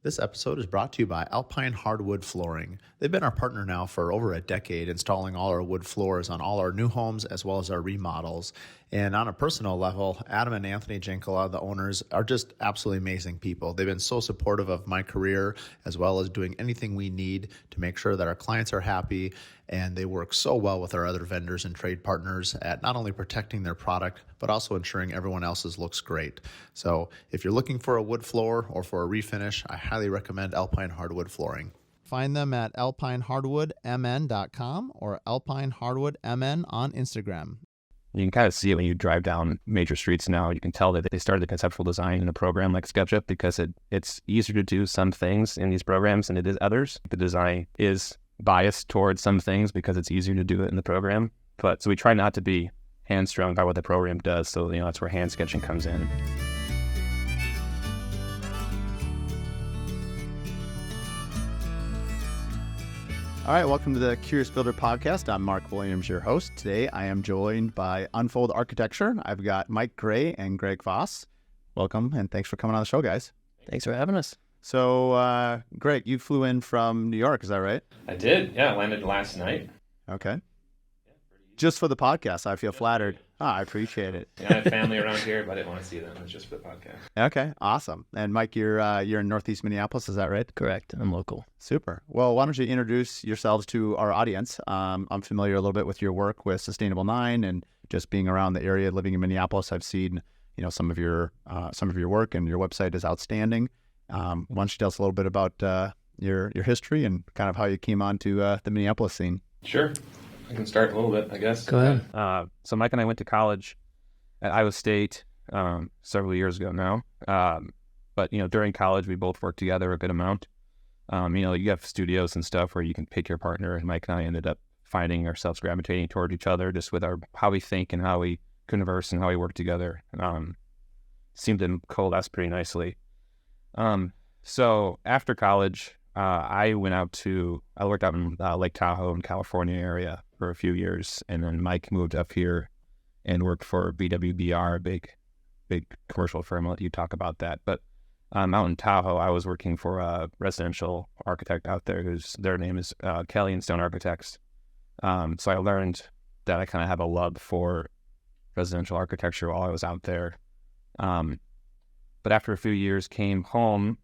This episode is brought to you by Alpine Hardwood Flooring. They've been our partner now for over a decade, installing all our wood floors on all our new homes as well as our remodels. And on a personal level, Adam and Anthony Jankala, the owners, are just absolutely amazing people. They've been so supportive of my career as well as doing anything we need to make sure that our clients are happy. And they work so well with our other vendors and trade partners at not only protecting their product, but also ensuring everyone else's looks great. So if you're looking for a wood floor or for a refinish, I highly recommend Alpine Hardwood Flooring. Find them at alpinehardwoodmn.com or alpinehardwoodmn on Instagram. You can kind of see it when you drive down major streets now. You can tell that they started the conceptual design in a program like SketchUp because it's easier to do some things in these programs than it is others. The design is biased towards some things because it's easier to do it in the program. But so we try not to be hamstrung by what the program does. So, that's where hand sketching comes in. All right, welcome to the Curious Builder Podcast. I'm Mark Williams, your host. Today, I am joined by Unfold Architecture. I've got Mike Gray and Greg Vose. Welcome, and thanks for coming on the show, guys. Thanks for having us. So, Greg, you flew in from New York, is that right? I did, yeah. I landed last night. Okay. Just for the podcast, I feel flattered. I appreciate it. Yeah, I have family around here, but I didn't want to see them. It's just for the podcast. Okay, awesome. And Mike, you're in Northeast Minneapolis, is that right? Correct. I'm local. Super. Well, why don't you introduce yourselves to our audience? I'm familiar a little bit with your work with Sustainable 9 and just being around the area, living in Minneapolis. I've seen, some of your work, and your website is outstanding. Why don't you tell us a little bit about your history and kind of how you came onto the Minneapolis scene? Sure. I can start a little bit, I guess. Go ahead. So Mike and I went to college at Iowa State several years ago now. But during college, we both worked together a good amount. You have studios and stuff where you can pick your partner, and Mike and I ended up finding ourselves gravitating toward each other just with how we think and how we converse and how we work together. Seemed to coalesce pretty nicely. So after college, I worked out in Lake Tahoe in California area for a few years, and then Mike moved up here and worked for BWBR, a big commercial firm. I'll let you talk about that. But out in Tahoe, I was working for a residential architect out there their name is Kelly and Stone Architects. So I learned that I kind of have a love for residential architecture while I was out there. But after a few years, came home.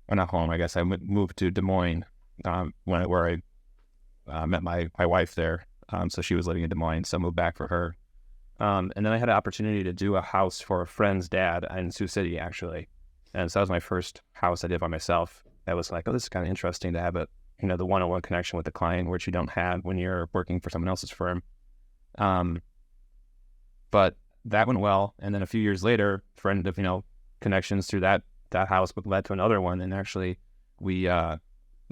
Or not home, I guess. I moved to Des Moines where I met my wife there. So she was living in Des Moines, so I moved back for her. And then I had an opportunity to do a house for a friend's dad in Sioux City, actually. And so that was my first house I did by myself. I was like, this is kind of interesting to have the one-on-one connection with the client, which you don't have when you're working for someone else's firm. But that went well. And then a few years later, friend of, connections through that house led to another one. And actually the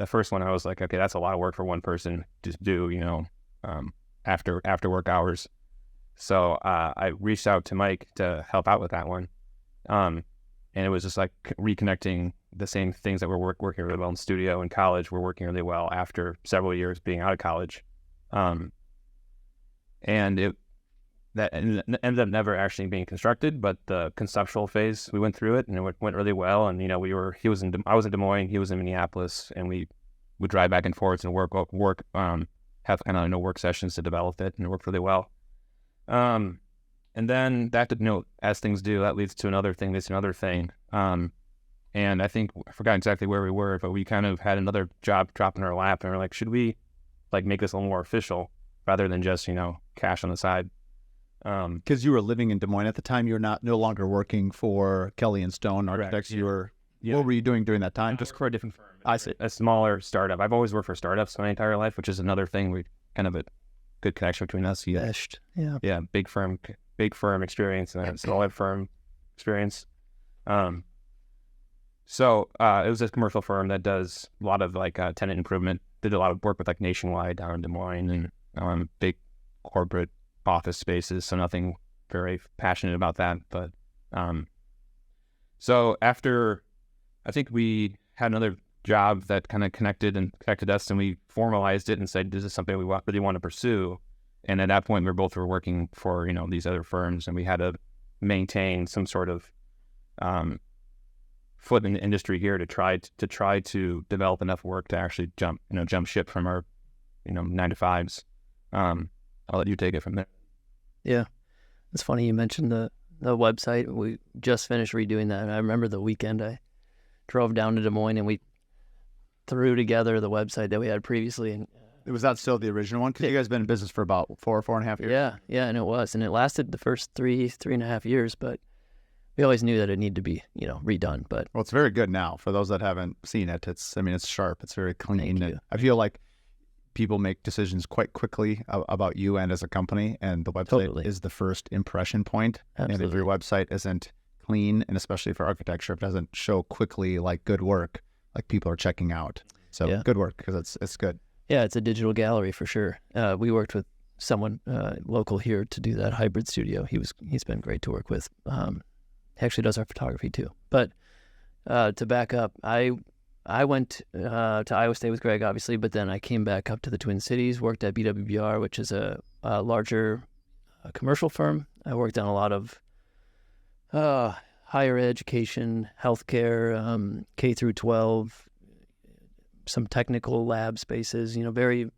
first one I was like, okay, that's a lot of work for one person to do, after work hours. So I reached out to Mike to help out with that one. And it was just like reconnecting the same things that were working really well in studio and college were working really well after several years being out of college. And that ended up never actually being constructed, but the conceptual phase, we went through it and it went really well. And, I was in Des Moines, he was in Minneapolis, and we would drive back and forth and work, have kind of, work sessions to develop it, and it worked really well. And then that, as things do, that leads to another thing, and I think, I forgot exactly where we were, but we kind of had another job drop in our lap, and we're like, should we make this a little more official rather than just, cash on the side? Because you were living in Des Moines at the time, you're no longer working for Kelly and Stone Architects. Correct, yeah. What were you doing during that time? Just for a different firm. I see. A smaller startup. I've always worked for startups my entire life, which is another thing. We kind of a good connection between us. Yeah. Big firm experience and a smaller firm experience. So it was a commercial firm that does a lot of tenant improvement. Did a lot of work with Nationwide down in Des Moines and big corporate office spaces, so nothing very passionate about that. But so after, I think we had another job that kind of connected us, and we formalized it and said, this is something we really want to pursue. And at that point, we both were working for these other firms, and we had to maintain some sort of foot in the industry here to try to develop enough work to actually jump ship from our 9 to 5s. I'll let you take it from there. Yeah, it's funny you mentioned the website. We just finished redoing that, and I remember the weekend I drove down to Des Moines and we threw together the website that we had previously. And Was that still the original one? Because you guys have been in business for about 4.5 years. Yeah, and it lasted the first 3.5 years, but we always knew that it needed to be redone. But Well, it's very good now. For those that haven't seen it, it's sharp. It's very clean. Thank you. I feel like people make decisions quite quickly about you and as a company, and the website Totally. is the first impression point. And if Absolutely. your website isn't clean, and especially for architecture, if it doesn't show quickly like good work, like people are checking out. So Yeah. good work, because it's good. Yeah, it's a digital gallery for sure. We worked with someone local here to do that hybrid studio. He's been great to work with. He actually does our photography too. But to back up, I went to Iowa State with Greg, obviously, but then I came back up to the Twin Cities, worked at BWBR, which is a larger commercial firm. I worked on a lot of higher education, healthcare, K through 12, some technical lab spaces, very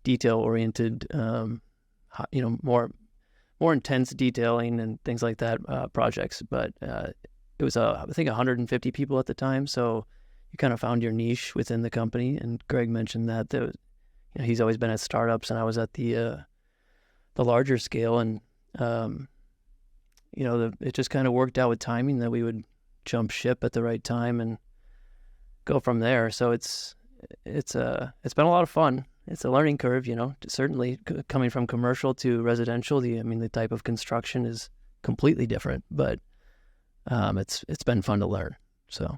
detail-oriented, more intense detailing and things like that, projects. But it was, I think, 150 people at the time, so you kind of found your niche within the company. And Greg mentioned that he's always been at startups, and I was at the larger scale, and it just kind of worked out with timing that we would jump ship at the right time and go from there. So it's been a lot of fun. It's a learning curve, certainly coming from commercial to residential. The type of construction is completely different, but it's been fun to learn. So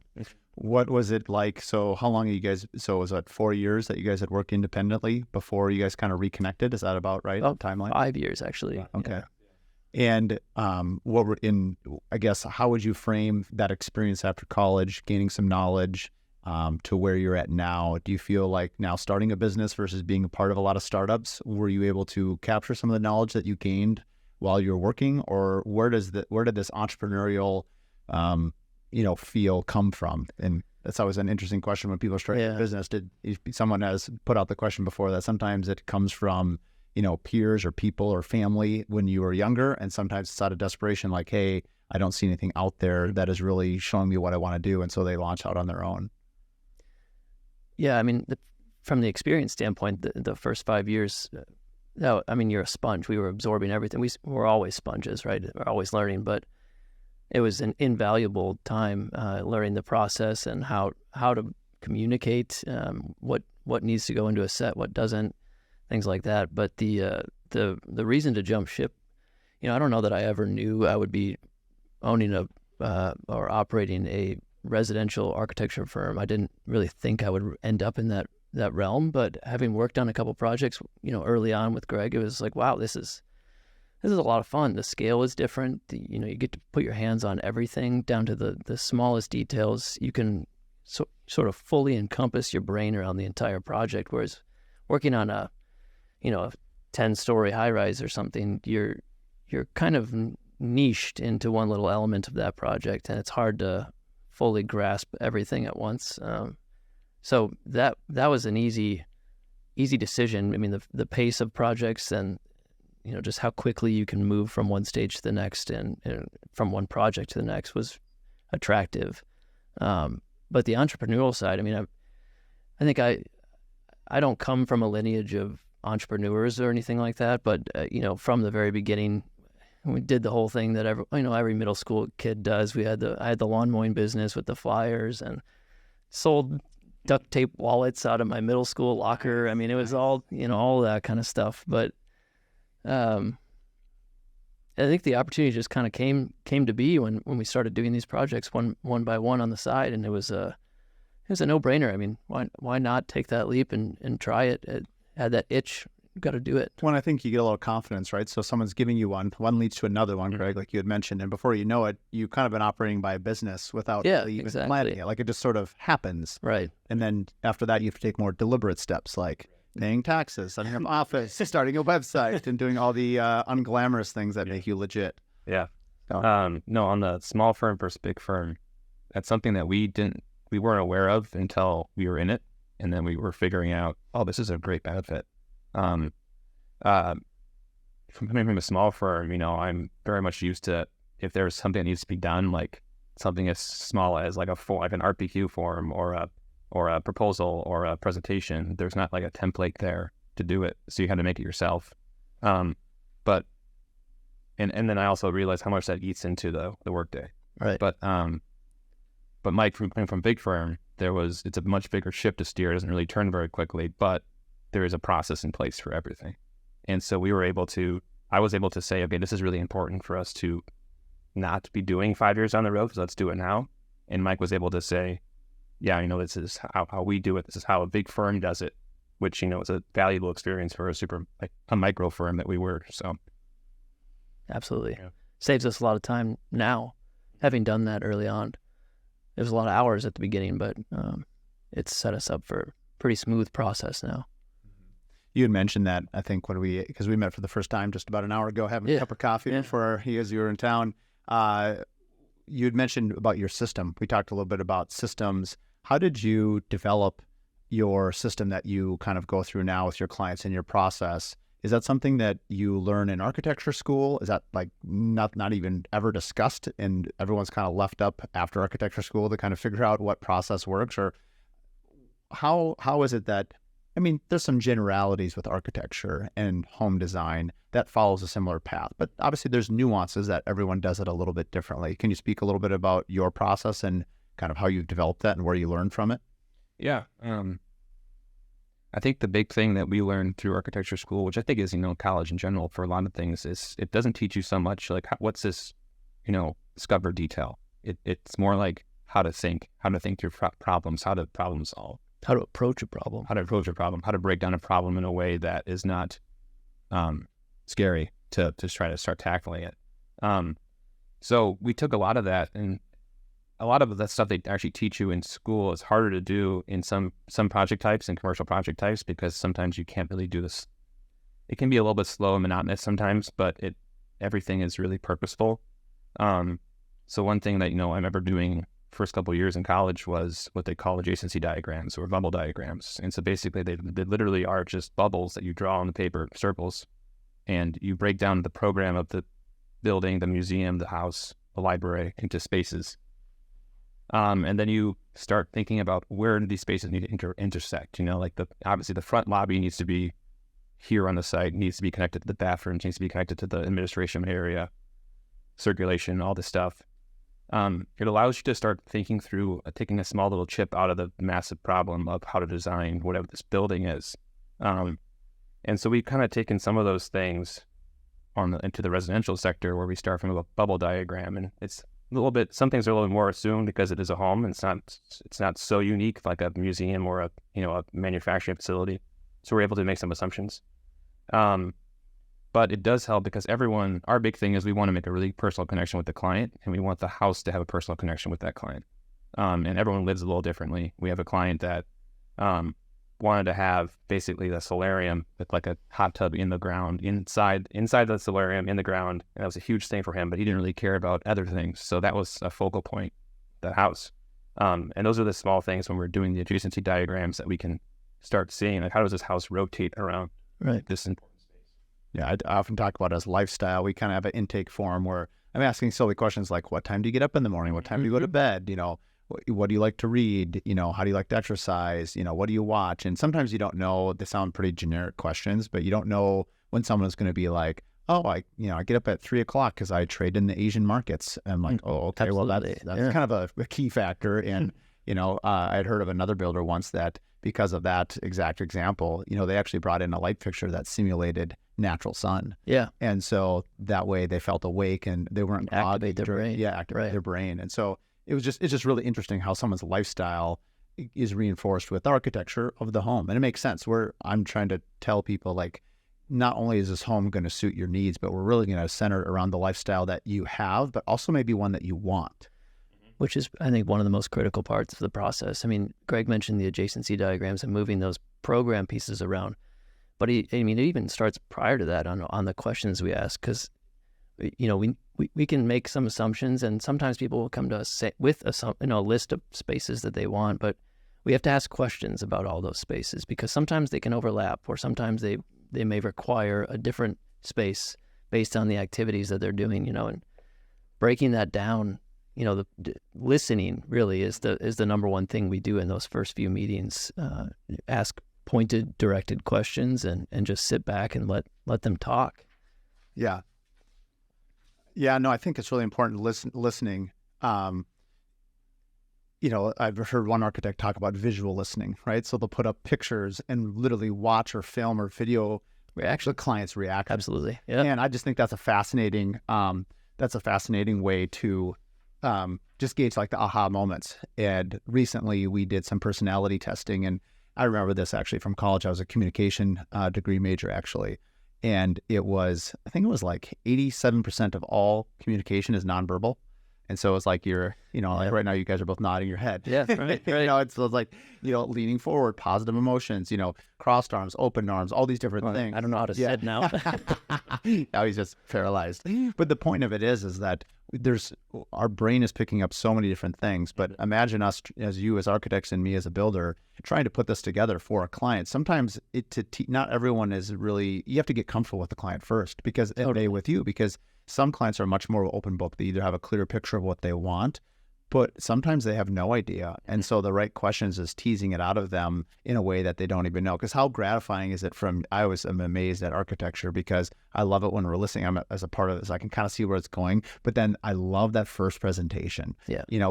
What was it like? So how long are you guys, so was it 4 years that you guys had worked independently before you guys kind of reconnected? Is that about right? Oh, Timeline? 5 years, actually. Okay. Yeah. And I guess, how would you frame that experience after college, gaining some knowledge, to where you're at now? Do you feel like now starting a business versus being a part of a lot of startups, were you able to capture some of the knowledge that you gained while you were working, or where did this entrepreneurial, feel come from? And that's always an interesting question when people are starting a business. Someone has put out the question before that sometimes it comes from, peers or people or family when you were younger, and sometimes it's out of desperation, like, hey, I don't see anything out there that is really showing me what I want to do, and so they launch out on their own. Yeah, from the experience standpoint, the first 5 years, you're a sponge. We were absorbing everything. We're always sponges, right? We're always learning, but it was an invaluable time learning the process and how to communicate, what needs to go into a set, what doesn't, things like that. But the reason to jump ship, I don't know that I ever knew I would be owning or operating a residential architecture firm. I didn't really think I would end up in that realm, but having worked on a couple projects, early on with Greg, it was like, wow, this is a lot of fun. The scale is different. You get to put your hands on everything down to the smallest details. You can sort of fully encompass your brain around the entire project, whereas working on a 10-story high-rise or something, you're kind of niched into one little element of that project, and it's hard to fully grasp everything at once. So that was an easy decision. The pace of projects and just how quickly you can move from one stage to the next and from one project to the next was attractive. But the entrepreneurial side, I think I don't come from a lineage of entrepreneurs or anything like that, but from the very beginning, we did the whole thing that every middle school kid does. I had the lawn mowing business with the flyers and sold duct tape wallets out of my middle school locker. It was all that kind of stuff. But I think the opportunity just kind of came to be when we started doing these projects one by one on the side, and it was a no-brainer. Why not take that leap and try it? It had that itch. Got to do it. When I think you get a little confidence, right? So someone's giving you one leads to another one, Greg, like you had mentioned, and before you know it, you kind of been operating by a business without really even planning it. Like it just sort of happens, right? And then after that, you have to take more deliberate steps, like paying taxes, setting up an office, starting a website, and doing all the unglamorous things that make you legit. Yeah. No, on the small firm versus big firm, that's something that we weren't aware of until we were in it, and then we were figuring out, oh, this is a great benefit. From coming from a small firm, I'm very much used to, if there's something that needs to be done, like something as small as like an RPQ form or a proposal or a presentation, there's not like a template there to do it, so you had to make it yourself. But then I also realized how much that eats into the workday. Right. But Mike from big firm, it's a much bigger ship to steer. It doesn't really turn very quickly, but there is a process in place for everything. And so I was able to say, okay, this is really important for us to not be doing 5 years down the road, so let's do it now. And Mike was able to say, yeah, this is how we do it. This is how a big firm does it, which, is a valuable experience for a micro firm that we were. So. Absolutely. Yeah. Saves us a lot of time now, having done that early on. It was a lot of hours at the beginning, but it's set us up for a pretty smooth process now. You had mentioned that, I think, because we met for the first time just about an hour ago, having a cup of coffee before you were in town. You had mentioned about your system. We talked a little bit about systems. How did you develop your system that you kind of go through now with your clients in your process? Is that something that you learn in architecture school? Is that like not even ever discussed, and everyone's kind of left up after architecture school to kind of figure out what process works? Or how is it that, there's some generalities with architecture and home design that follows a similar path, but obviously there's nuances that everyone does it a little bit differently. Can you speak a little bit about your process and kind of how you've developed that and where you learned from it? Yeah. I think the big thing that we learned through architecture school, which I think is, college in general for a lot of things, is it doesn't teach you so much like what's this, discover detail. It's more like how to think through problems, how to problem solve. How to approach a problem. How to break down a problem in a way that is not scary to try to start tackling it. So we took a lot of that, and a lot of the stuff they actually teach you in school is harder to do in some project types and commercial project types, because sometimes you can't really do this. It can be a little bit slow and monotonous sometimes, but everything is really purposeful. So one thing that, I remember doing first couple of years in college was what they call adjacency diagrams or bubble diagrams. And so basically they literally are just bubbles that you draw on the paper, circles, and you break down the program of the building, the museum, the house, the library into spaces. And then you start thinking about where these spaces need to intersect. Obviously the front lobby needs to be here on the site, needs to be connected to the bathrooms, needs to be connected to the administration area, circulation, all this stuff. It allows you to start thinking through taking a small little chip out of the massive problem of how to design whatever this building is. And so we've kind of taken some of those things into the residential sector, where we start from a bubble diagram, and it's a little bit, some things are a little bit more assumed because it is a home, and it's not so unique like a museum or a manufacturing facility. So we're able to make some assumptions. But it does help because our big thing is we want to make a really personal connection with the client, and we want the house to have a personal connection with that client. And everyone lives a little differently. We have a client that wanted to have basically the solarium with like a hot tub in the ground, inside the solarium in the ground. And that was a huge thing for him, but he didn't really care about other things. So that was a focal point, the house. And those are the small things when we're doing the adjacency diagrams that we can start seeing, like, how does this house rotate around this important space? Yeah, I often talk about it as lifestyle. We kind of have an intake form where I'm asking silly questions like, what time do you get up in the morning? What time do you go to bed? What do you like to read? How do you like to exercise? What do you watch? And sometimes you don't know. They sound pretty generic questions, but you don't know when someone's going to be like, oh, I get up at 3:00 because I trade in the Asian markets. And I'm like, oh, okay, Absolutely. well, that's kind of a key factor. And, I had heard of another builder once that because of that exact example, they actually brought in a light fixture that simulated natural sun. Yeah. And so that way they felt awake and they weren't activate their brain. Yeah, activate their brain. And so it's just really interesting how someone's lifestyle is reinforced with architecture of the home. And it makes sense. I'm trying to tell people, like, not only is this home going to suit your needs, but we're really going to center it around the lifestyle that you have, but also maybe one that you want. Which is, I think, one of the most critical parts of the process. I mean, Greg mentioned the adjacency diagrams and moving those program pieces around. But it even starts prior to that on the questions we ask, because we can make some assumptions, and sometimes people will come to us with a list of spaces that they want, but we have to ask questions about all those spaces because sometimes they can overlap, or sometimes they may require a different space based on the activities that they're doing, and breaking that down, listening really is the number one thing we do in those first few meetings. Ask pointed, directed questions and just sit back and let them talk. Yeah. Yeah, no, I think it's really important listening. I've heard one architect talk about visual listening, right? So they'll put up pictures and literally watch or film or video the client's reaction. Absolutely. Yeah. And I just think that's a fascinating way to just gauge like the aha moments. And recently we did some personality testing, and I remember this actually from college. I was a communication degree major actually. And I think it was like 87% of all communication is nonverbal. And so it's like like right now you guys are both nodding your head. Yeah, right. It's like, leaning forward, positive emotions, crossed arms, open arms, all these different things. I don't know how to sit now. Now he's just paralyzed. But the point of it is that our brain is picking up so many different things. But imagine us as architects and me as a builder trying to put this together for a client. Sometimes not everyone is really, you have to get comfortable with the client first because some clients are much more open book. They either have a clear picture of what they want, but sometimes they have no idea. And so the right questions is teasing it out of them in a way that they don't even know. Because how gratifying is it I always am amazed at architecture because I love it when we're listening. As a part of this, I can kind of see where it's going. But then I love that first presentation,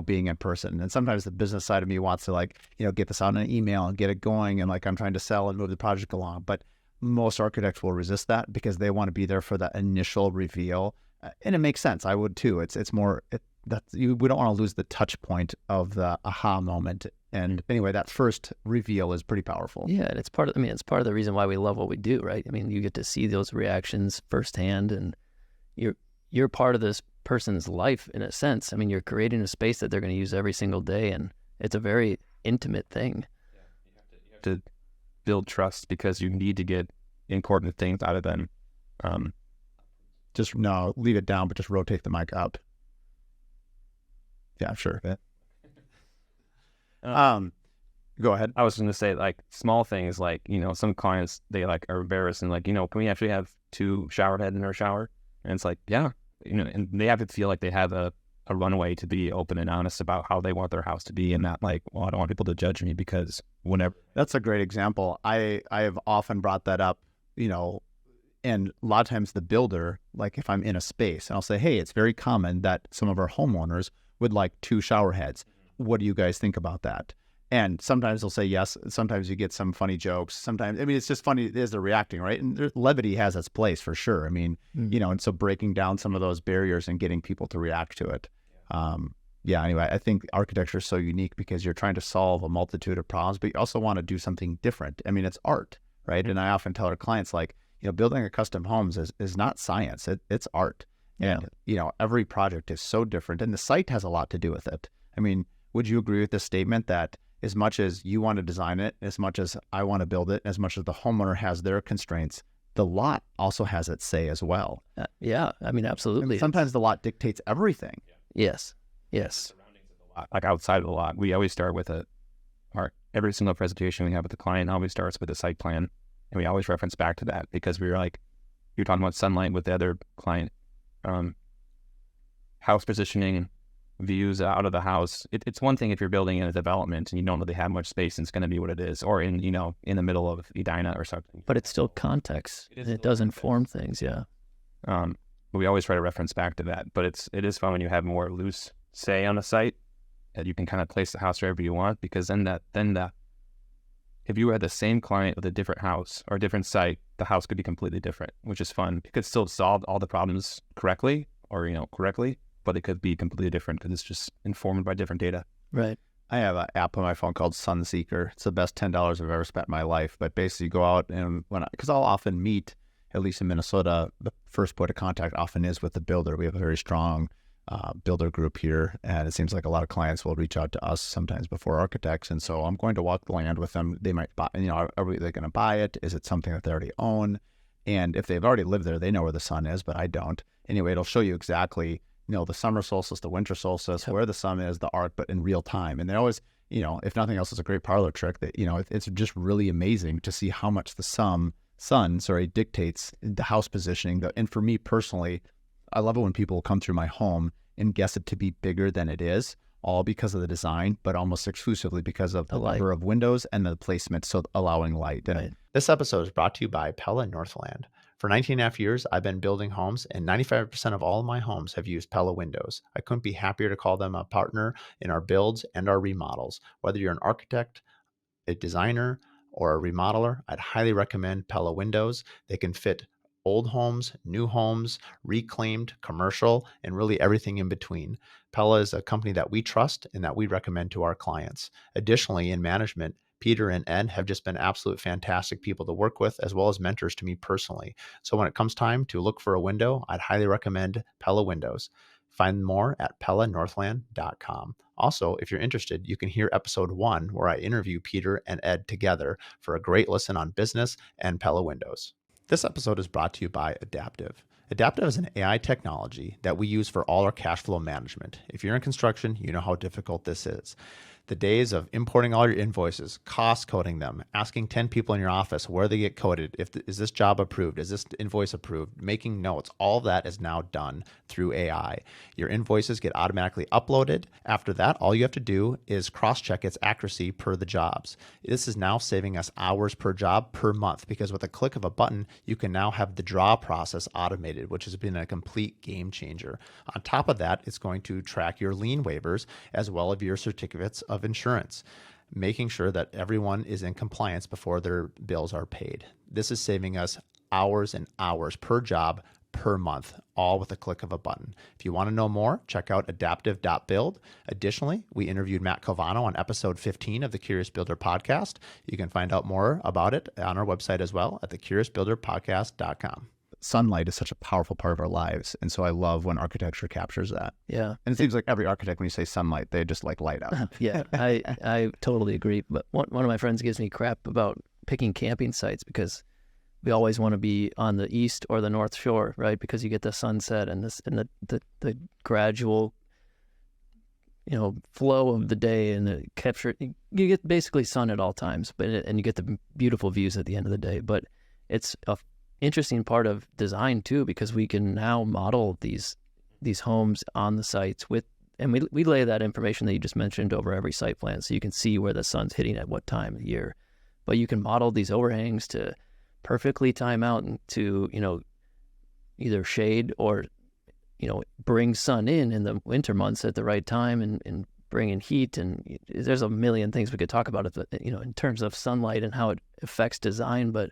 being in person. And sometimes the business side of me wants to get this out in an email and get it going. And I'm trying to sell and move the project along. But most architects will resist that because they want to be there for that initial reveal. And it makes sense. I would too. It's more we don't want to lose the touch point of the aha moment. And anyway, that first reveal is pretty powerful. Yeah, and it's part of the reason why we love what we do, right? I mean, you get to see those reactions firsthand, and you're part of this person's life in a sense. I mean, you're creating a space that they're going to use every single day, and it's a very intimate thing. Yeah, you have to build trust because you need to get important things out of them. Just no, leave it down, but just rotate the mic up. Yeah, sure. Go ahead. I was going to say small things some clients, they are embarrassed and can we actually have 2 shower heads in our shower? And it's and they have to feel like they have a runway to be open and honest about how they want their house to be and not I don't want people to judge me because whenever. That's a great example. I have often brought that up, and a lot of times the builder, if I'm in a space and I'll say, hey, it's very common that some of our homeowners would like 2 shower heads. What do you guys think about that? And sometimes they'll say yes. Sometimes you get some funny jokes. Sometimes, it's just funny as they're reacting, right? And levity has its place for sure. And so breaking down some of those barriers and getting people to react to it. Anyway, I think architecture is so unique because you're trying to solve a multitude of problems, but you also want to do something different. It's art, right? And I often tell our clients, building a custom homes is not science. It's art. Yeah. And, every project is so different, and the site has a lot to do with it. Would you agree with this statement that as much as you want to design it, as much as I want to build it, as much as the homeowner has their constraints, the lot also has its say as well? Yeah, absolutely. Sometimes the lot dictates everything. Yes. Surroundings of the lot, outside of the lot, we always start with every single presentation we have with the client always starts with a site plan, and we always reference back to that because you're talking about sunlight with the other client. House positioning, views out of the house. It's one thing if you're building in a development and you don't really have much space and it's going to be what it is, or in the middle of Edina or something. But it's still context. It does inform things, yeah. But we always try to reference back to that. But it is fun when you have more loose say on the site that you can kind of place the house wherever you want, because then if you had the same client with a different house or a different site, the house could be completely different, which is fun. It could still solve all the problems correctly, but it could be completely different because it's just informed by different data. Right. I have an app on my phone called Sunseeker. It's the best $10 I've ever spent in my life. But basically, go out and because I'll often meet, at least in Minnesota, the first point of contact often is with the builder. We have a very strong builder group here, and it seems like a lot of clients will reach out to us sometimes before architects. And so I'm going to walk the land with them. They might buy, are they going to buy it? Is it something that they already own? And if they've already lived there, they know where the sun is, but I don't. anyway, it'll show you exactly, the summer solstice, the winter solstice, where the sun is, the arc, but in real time. And they always, if nothing else, it's a great parlor trick that, it's just really amazing to see how much the sun dictates the house positioning. And for me personally, I love it when people come through my home and guess it to be bigger than it is, all because of the design, but almost exclusively because of the number of windows and the placement, so allowing light. And this episode is brought to you by Pella Northland. For 19.5 years, I've been building homes, and 95% of all of my homes have used Pella windows. I couldn't be happier to call them a partner in our builds and our remodels. Whether you're an architect, a designer, or a remodeler, I'd highly recommend Pella windows. They can fit old homes, new homes, reclaimed, commercial, and really everything in between. Pella is a company that we trust and that we recommend to our clients. Additionally, in management, Peter and Ed have just been absolute fantastic people to work with, as well as mentors to me personally. So when it comes time to look for a window, I'd highly recommend Pella windows. Find more at PellaNorthland.com. Also, if you're interested, you can hear episode 1 where I interview Peter and Ed together for a great listen on business and Pella windows. This episode is brought to you by Adaptive. Adaptive is an AI technology that we use for all our cash flow management. If you're in construction, you know how difficult this is. The days of importing all your invoices, cost coding them, asking 10 people in your office where they get coded, is this job approved, is this invoice approved, making notes, all of that is now done through AI. Your invoices get automatically uploaded. After that, all you have to do is cross-check its accuracy per the jobs. This is now saving us hours per job per month, because with a click of a button, you can now have the draw process automated, which has been a complete game changer. On top of that, it's going to track your lien waivers as well as your certificates of insurance, making sure that everyone is in compliance before their bills are paid. This is saving us hours and hours per job per month, all with a click of a button. If you want to know more, check out adaptive.build. Additionally, we interviewed Matt Covano on episode 15 of the Curious Builder Podcast. You can find out more about it on our website as well at thecuriouspodcast.com. Sunlight is such a powerful part of our lives. And so I love when architecture captures that. Yeah. And it seems like every architect, when you say sunlight, they just like light up. Yeah, I totally agree. But one of my friends gives me crap about picking camping sites because we always want to be on the east or the north shore, right? Because you get the sunset and the gradual, flow of the day, and the capture. You get basically sun at all times, and you get the beautiful views at the end of the day. But it's a interesting part of design too, because we can now model these homes on the sites and we lay that information that you just mentioned over every site plan, so you can see where the sun's hitting at what time of year. But you can model these overhangs to perfectly time out and to either shade or bring sun in the winter months at the right time and bring in heat. And there's a million things we could talk about in terms of sunlight and how it affects design. But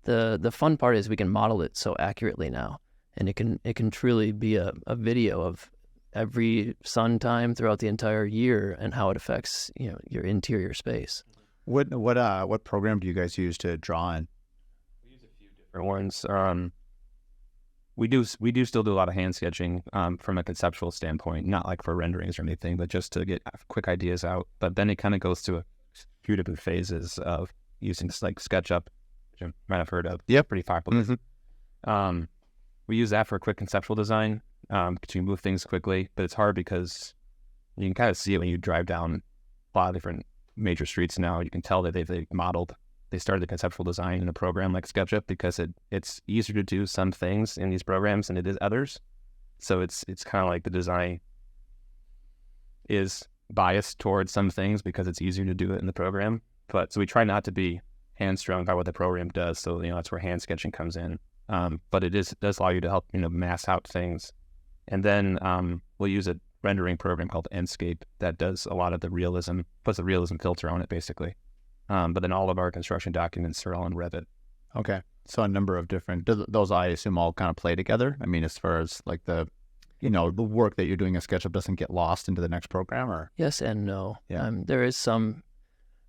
the fun part is we can model it so accurately now, and it can truly be a video of every sun time throughout the entire year and how it affects your interior space. What program do you guys use to draw in? We use a few different ones. We do still do a lot of hand sketching from a conceptual standpoint, not like for renderings or anything, but just to get quick ideas out. But then it kind of goes to a few different phases of using like SketchUp, which you might have heard of. Yep. Pretty popular. Mm-hmm. We use that for quick conceptual design to move things quickly, but it's hard because you can kind of see it when you drive down a lot of different major streets now. You can tell that they started the conceptual design in a program like SketchUp because it's easier to do some things in these programs than it is others. So it's kind of like the design is biased towards some things because it's easier to do it in the program. But so we try not to be hamstrung by what the program does. So that's where hand sketching comes in. But it does allow you to help mass out things. And then we'll use a rendering program called Enscape that does a lot of the realism, puts a realism filter on it basically. But then all of our construction documents are all in Revit. Okay. So a number of different, those I assume all kind of play together. I mean, as far as like the work that you're doing in SketchUp doesn't get lost into the next program, or? Yes and no. Yeah. There is some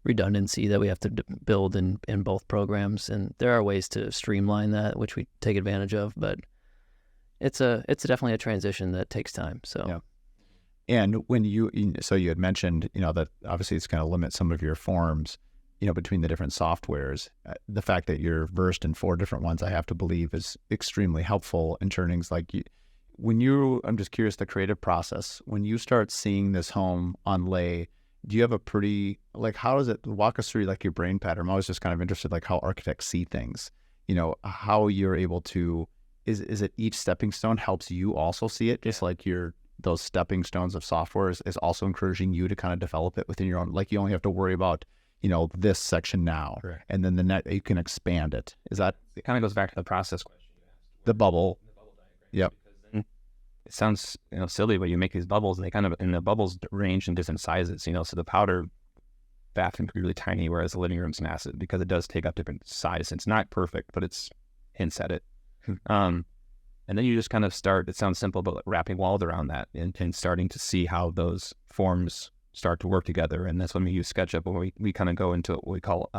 redundancy that we have to build in both programs, and there are ways to streamline that, which we take advantage of, but it's definitely a transition that takes time. So. Yeah. And when you had mentioned, that obviously it's going to limit some of your forms, between the different softwares. The fact that you're versed in 4 different ones, I have to believe, is extremely helpful in turning like I'm just curious, the creative process, when you start seeing this home on lay, do you have a pretty, like, how does it, walk us through like your brain pattern? I'm always just kind of interested, like how architects see things, how you're able to, is it each stepping stone helps you also see it? Just like those stepping stones of software is also encouraging you to kind of develop it within your own, like you only have to worry about, this section now, Correct. and then the next, you can expand it. Is that It kind of goes back to the process question you asked. the bubble? Yep. Because then it sounds silly, but you make these bubbles, and the bubbles range in different sizes. So the powder bathroom could be really tiny, whereas the living room's massive because it does take up different size. It's not perfect, but it's hints at it. And then you just kind of start. It sounds simple, but wrapping walls around that and starting to see how those forms start to work together. And that's when we use SketchUp, when we kind of go into what we call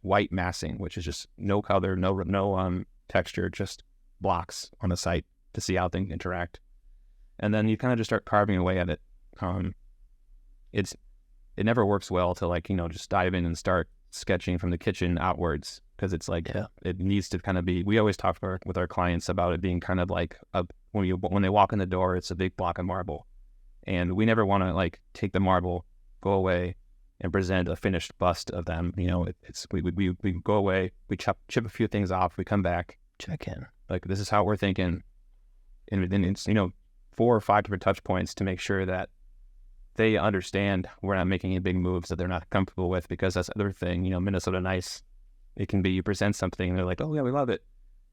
white massing, which is just no color, no texture, just blocks on the site to see how things interact. And then you kind of just start carving away at it. It never works well to just dive in and start sketching from the kitchen outwards, because it's it needs to kind of be. We always talk with our clients about it being kind of like when they walk in the door, it's a big block of marble, and we never want to take the marble, go away, and present a finished bust of them. We go away, we chip a few things off, we come back, Check in. this is how we're thinking, and then it's 4 or 5 different touch points to make sure that they understand we're not making any big moves that they're not comfortable with, because that's the other thing. Minnesota Nice, it can be you present something and they're like, oh yeah, we love it,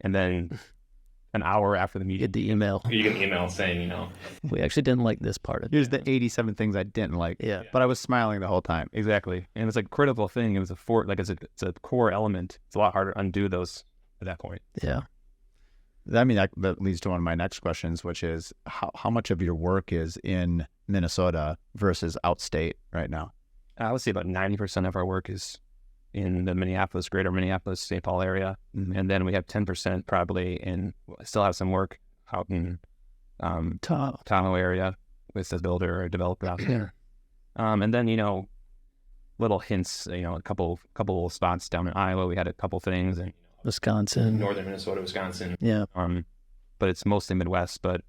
and then an hour after the meeting, Get the email. You get an email saying, We actually didn't like this part of it. Here's the 87 things I didn't like. Yeah. But I was smiling the whole time. exactly, and it's a critical thing. It was it's a core element. It's a lot harder to undo those at that point. Yeah. I mean, that leads to one of my next questions, which is how much of your work is in Minnesota versus outstate right now? I would say about 90% of our work is in the greater Minneapolis, St. Paul area. Mm-hmm. And then we have 10% probably I still have some work out in Tahoe area with the builder or developer out there. And then, little hints, a couple little spots down in Iowa. We had a couple things, and Wisconsin. northern Minnesota, Wisconsin. Yeah. but it's mostly Midwest. But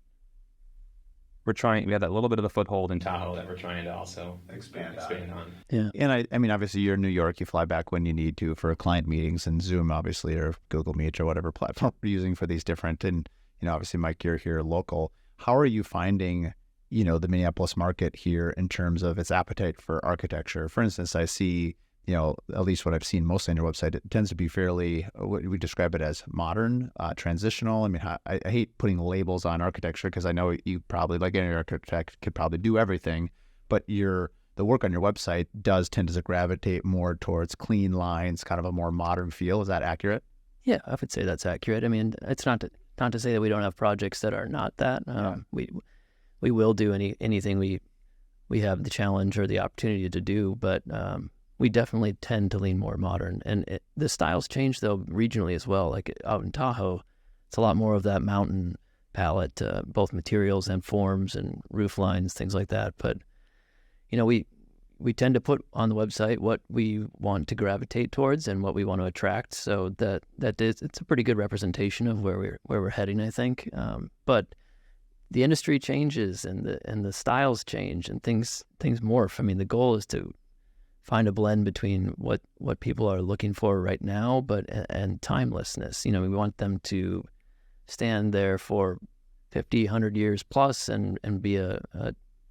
we have that little bit of a foothold in Tahoe that we're trying to also expand on. Yeah. And I mean, obviously you're in New York, you fly back when you need to for client meetings, and Zoom obviously, or Google Meet or whatever platform we're using for these different, and obviously Mike, you're here local. How are you finding, the Minneapolis market here in terms of its appetite for architecture? For instance, I see, at least what I've seen mostly on your website, it tends to be fairly, what we describe it as modern, transitional. I mean, I hate putting labels on architecture, because I know you probably, like any architect, could probably do everything, but the work on your website does tend to gravitate more towards clean lines, kind of a more modern feel. Is that accurate? Yeah, I would say that's accurate. I mean, it's not to say that we don't have projects that are not that. We will do anything we have the challenge or the opportunity to do, but we definitely tend to lean more modern. And the styles change, though, regionally as well. Like out in Tahoe, it's a lot more of that mountain palette, both materials and forms and roof lines, things like that. But, we tend to put on the website what we want to gravitate towards and what we want to attract. So it's a pretty good representation of where we're heading, I think. But the industry changes and the styles change and things morph. I mean, the goal is to find a blend between what people are looking for right now, and timelessness. We want them to stand there for 50, 100 years plus and be a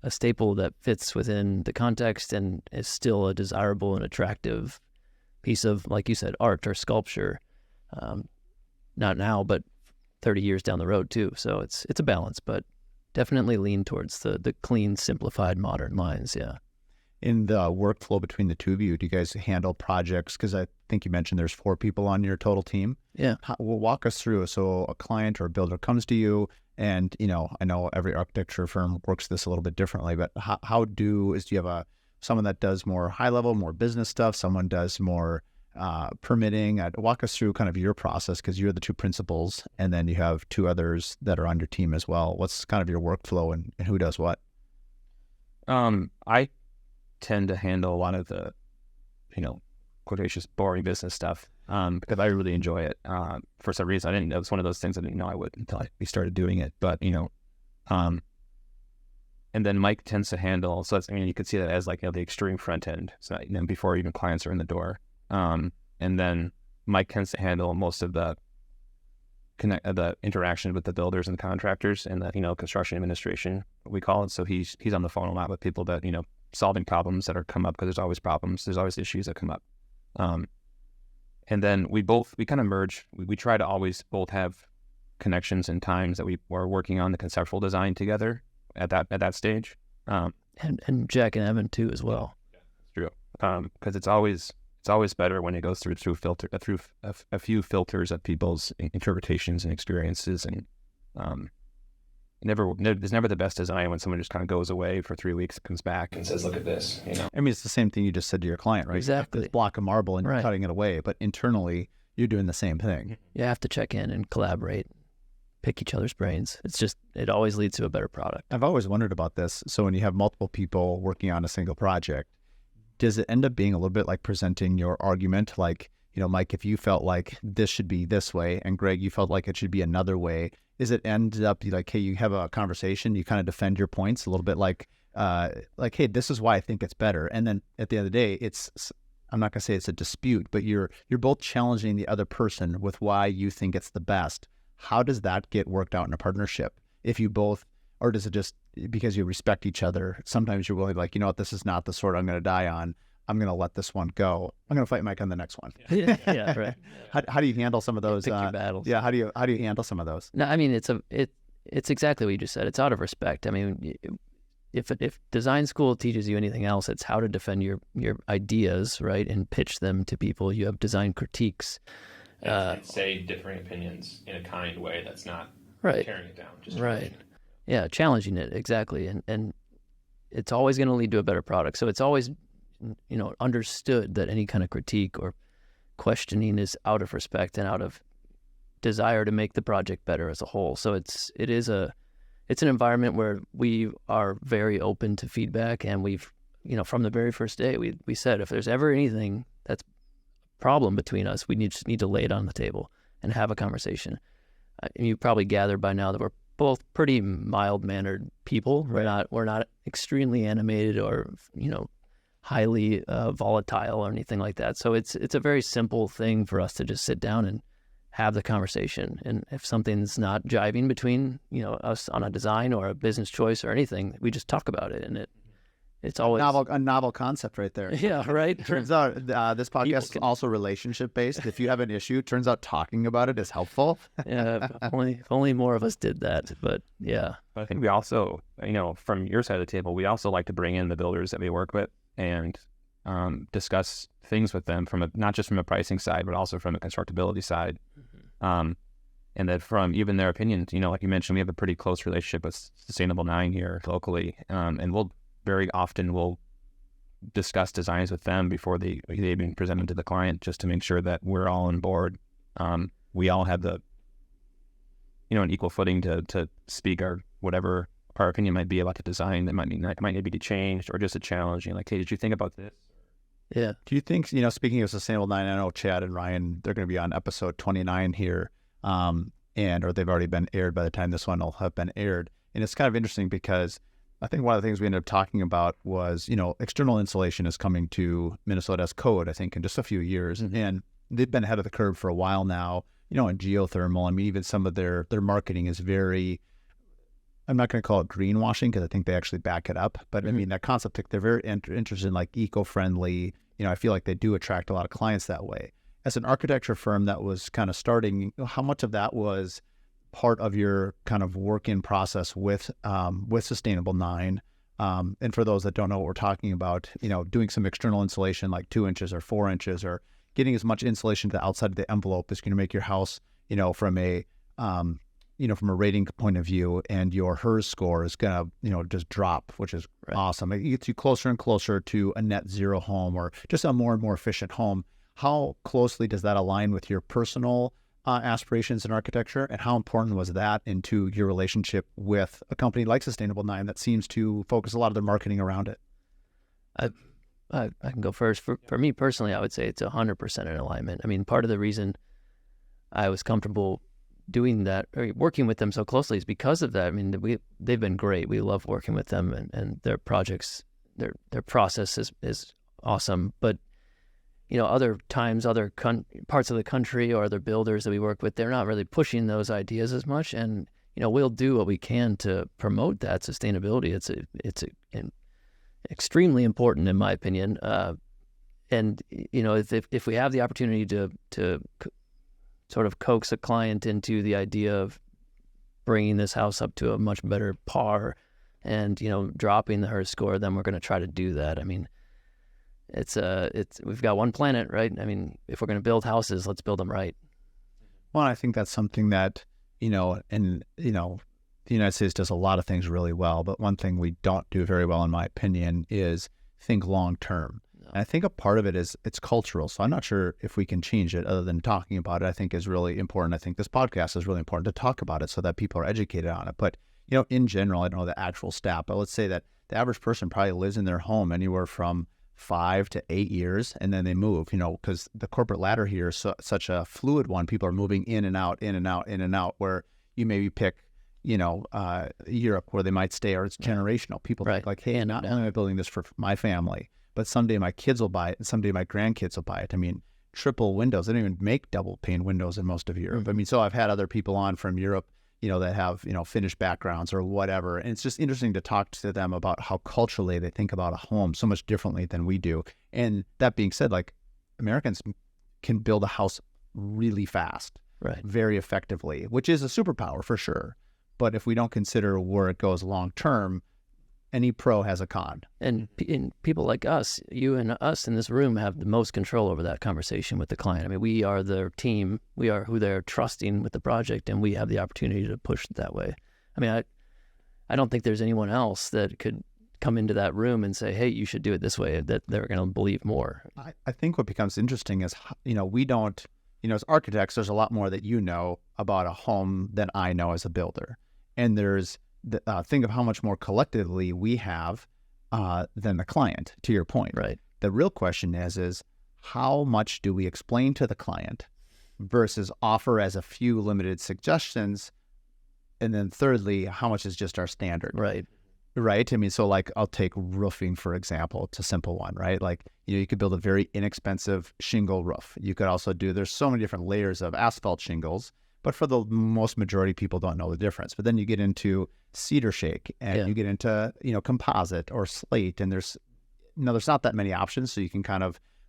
staple that fits within the context and is still a desirable and attractive piece of, like you said, art or sculpture. Not now, but 30 years down the road too. So it's a balance, but definitely lean towards the clean, simplified, modern lines. Yeah. In the workflow between the two of you, do you guys handle projects? Because I think you mentioned there's 4 people on your total team. Yeah. Well, walk us through. So a client or a builder comes to you, and I know every architecture firm works this a little bit differently, but do you have someone that does more high level, more business stuff? Someone does more permitting? Walk us through kind of your process, because you're the 2 principals, and then you have 2 others that are on your team as well. What's kind of your workflow and who does what? I tend to handle a lot of the, quotations, boring business stuff, because I really enjoy it. For some reason, it was one of those things I didn't know I would until we started doing it. But, And then Mike tends to handle, so that's, I mean, you could see that as like, the extreme front end. So, before even clients are in the door. And then Mike tends to handle most of the interaction with the builders and the contractors and the, construction administration, we call it. So he's on the phone a lot with people that, solving problems that are come up, because there's always problems. There's always issues that come up. And then we kind of merge. We try to always both have connections and times that we are working on the conceptual design together at that stage. And Jack and Evan too as well. Yeah, that's true. Because it's always better when it goes through a few filters of people's interpretations and experiences, and there's never the best design when someone just kind of goes away for 3 weeks, comes back and says, "Look at this." I mean, it's the same thing you just said to your client, right? Exactly. This block of marble and you're cutting it away, but internally you're doing the same thing. You have to check in and collaborate, pick each other's brains. It always leads to a better product. I've always wondered about this. So when you have multiple people working on a single project, does it end up being a little bit like presenting your argument? Like, Mike, if you felt like this should be this way, and Greg, you felt like it should be another way, is it ended up like, hey, you have a conversation, you kind of defend your points a little bit like, hey, this is why I think it's better. And then at the end of the day, I'm not going to say it's a dispute, but you're both challenging the other person with why you think it's the best. How does that get worked out in a partnership? If you both, or does it just because you respect each other? Sometimes you're willing to like, what, this is not the sword I'm going to die on. I'm going to let this one go. I'm going to fight Mike on the next one. Yeah, right. How do you handle some of those? Pick your battles. Yeah. How do you handle some of those? No, I mean, it's exactly what you just said. It's out of respect. I mean, if design school teaches you anything else, it's how to defend your ideas, right, and pitch them to people. You have design critiques. And say differing opinions in a kind way that's not right. tearing it down. Just right. Yeah, challenging it, exactly. And it's always going to lead to a better product. So it's always, understood that any kind of critique or questioning is out of respect and out of desire to make the project better as a whole. So it's an environment where we are very open to feedback, and we've, from the very first day, we said if there's ever anything that's problem between us, we need to lay it on the table and have a conversation. You probably gathered by now that we're both pretty mild-mannered people. We're not extremely animated or highly volatile or anything like that. So it's a very simple thing for us to just sit down and have the conversation. And if something's not jiving between us on a design or a business choice or anything, we just talk about it, and it's always a novel concept right there. Yeah, right. Turns out this podcast is also relationship based. If you have an issue, turns out talking about it is helpful. Yeah, if only more of us did that. But yeah, I think we also, from your side of the table, we also like to bring in the builders that we work with and discuss things with them not just from a pricing side, but also from a constructability side. Mm-hmm. And that from even their opinions, like you mentioned, we have a pretty close relationship with Sustainable 9 here locally, and we'll very often we'll discuss designs with them before they even present them to the client, just to make sure that we're all on board. We all have the, an equal footing to speak whatever our opinion might be about the design that might need to be changed, or just a challenge. Like, hey, did you think about this? Yeah. Do you think, speaking of Sustainable 9, I know Chad and Ryan, they're going to be on episode 29 here, or they've already been aired by the time this one will have been aired. And it's kind of interesting because I think one of the things we ended up talking about was, external insulation is coming to Minnesota's code, I think, in just a few years. Mm-hmm. And they've been ahead of the curve for a while now, in geothermal. I mean, even some of their marketing is very, I'm not going to call it greenwashing because I think they actually back it up. But mm-hmm. I mean, that concept, they're very interested in like eco-friendly. I feel like they do attract a lot of clients that way. As an architecture firm that was kind of starting, how much of that was part of your kind of work-in process with Sustainable 9? And for those that don't know what we're talking about, doing some external insulation like 2 inches or 4 inches, or getting as much insulation to the outside of the envelope is going to make your house, from a rating point of view, and your HERS score is going to, just drop, which is awesome. It gets you closer and closer to a net zero home, or just a more and more efficient home. How closely does that align with your personal aspirations in architecture, and how important was that into your relationship with a company like Sustainable 9 that seems to focus a lot of their marketing around it? I can go first. For me personally, I would say it's 100% in alignment. I mean, part of the reason I was comfortable doing that or working with them so closely is because of that. I mean, they've been great. We love working with them, and their projects, their process is awesome. But other times, other parts of the country or other builders that we work with, they're not really pushing those ideas as much. And we'll do what we can to promote that sustainability. It's extremely important, in my opinion. And if we have the opportunity to sort of coax a client into the idea of bringing this house up to a much better par, and dropping the HERS score, then we're going to try to do that. I mean, we've got one planet, right? I mean, if we're going to build houses, let's build them right. Well, I think that's something that the United States does a lot of things really well, but one thing we don't do very well, in my opinion, is think long term. And I think a part of it is it's cultural. So I'm not sure if we can change it other than talking about it, I think is really important. I think this podcast is really important to talk about it so that people are educated on it. But, in general, I don't know the actual stat, but let's say that the average person probably lives in their home anywhere from 5 to 8 years, and then they move, because the corporate ladder here is such a fluid one. People are moving in and out, in and out, in and out, where you maybe pick, Europe, where they might stay, or it's generational. People think like, hey, not only am I building this for my family, but someday my kids will buy it, and someday my grandkids will buy it. I mean, triple windows. They don't even make double pane windows in most of Europe. I mean, so I've had other people on from Europe, that have, Finnish backgrounds or whatever. And it's just interesting to talk to them about how culturally they think about a home so much differently than we do. And that being said, like, Americans can build a house really fast, very effectively, which is a superpower for sure. But if we don't consider where it goes long term, any pro has a con. And people like us, you and us in this room, have the most control over that conversation with the client. I mean, we are their team. We are who they're trusting with the project, and we have the opportunity to push it that way. I mean, I don't think there's anyone else that could come into that room and say, hey, you should do it this way, that they're going to believe more. I think what becomes interesting is, we don't, as architects, there's a lot more that about a home than I know as a builder. And there's think of how much more collectively we have than the client, to your point. Right. The real question is how much do we explain to the client versus offer as a few limited suggestions? And then thirdly, how much is just our standard? Right. Right. I mean, so like, I'll take roofing, for example. It's a simple one, right? Like, you could build a very inexpensive shingle roof. You could also there's so many different layers of asphalt shingles, but for the most majority, people don't know the difference. But then you get into cedar shake, and you get into, composite or slate, and there's not that many options. So you can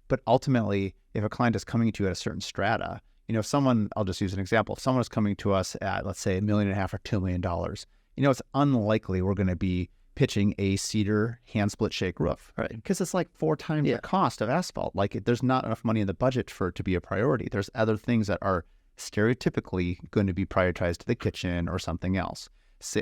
but ultimately, if a client is coming to you at a certain strata, I'll just use an example. If someone is coming to us at, let's say, $1.5 million or $2 million, it's unlikely we're going to be pitching a cedar hand split shake roof, right? Because it's like 4 times the cost of asphalt. Like, there's not enough money in the budget for it to be a priority. There's other things that are stereotypically going to be prioritized to the kitchen or something else.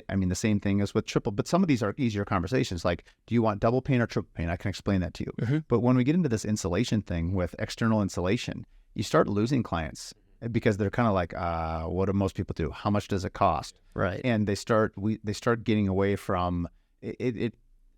I mean, the same thing is with triple, but some of these are easier conversations. Like, do you want double pane or triple pane? I can explain that to you. Mm-hmm. But when we get into this insulation thing with external insulation, you start losing clients because they're kind of like, what do most people do? How much does it cost? Right. And they start getting away from it.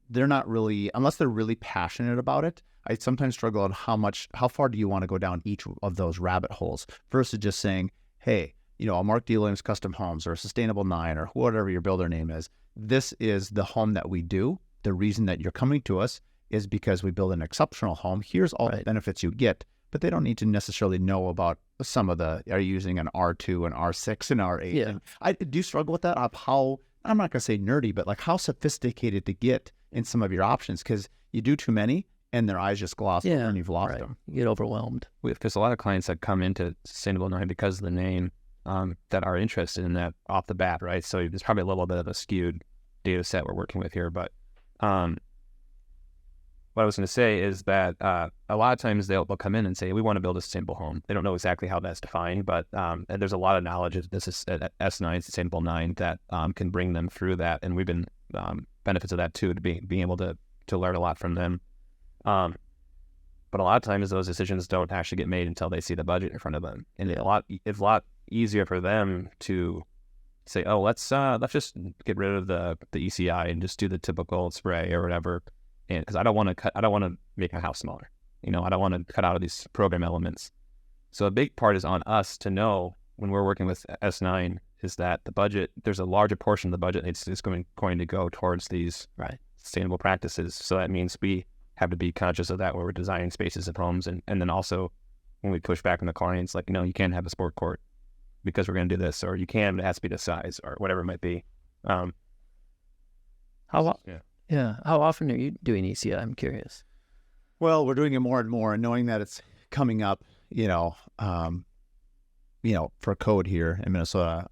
They're not really, unless they're really passionate about it. I sometimes struggle on how far do you want to go down each of those rabbit holes versus just saying, hey, a Mark D. Williams Custom Homes or a Sustainable 9 or whatever your builder name is, this is the home that we do. The reason that you're coming to us is because we build an exceptional home. Here's all the benefits you get, but they don't need to necessarily know about some of are you using an R2, an R6, an R8? Yeah. And I do struggle with that, of how, I'm not going to say nerdy, but like how sophisticated to get in some of your options, because you do too many and their eyes just gloss over and you've lost them. You get overwhelmed. There's a lot of clients that come into Sustainable 9 because of the name, that are interested in that off the bat, right? So there's probably a little bit of a skewed data set we're working with here. But what I was going to say is that a lot of times they'll come in and say, we want to build a sustainable home. They don't know exactly how that's defined, but and there's a lot of knowledge of this is S9, Sustainable 9, that can bring them through that. And we've been benefits of that too, to being able to learn a lot from them. But a lot of times those decisions don't actually get made until they see the budget in front of them. And it's a lot easier for them to say, oh, let's just get rid of the ECI and just do the typical spray or whatever. And because I don't want to make a house smaller. I don't want to cut out of these program elements. So a big part is on us to know when we're working with S9 is that the budget, there's a larger portion of the budget is going to go towards these sustainable practices. So that means we have to be conscious of that when we're designing spaces and homes. And then also when we push back on the clients, like, no, you can't have a sport court because we're going to do this, or you can, but it has to be this size, or whatever it might be. How often are you doing ECI? I'm curious. Well, we're doing it more and more, and knowing that it's coming up, for code here in Minnesota,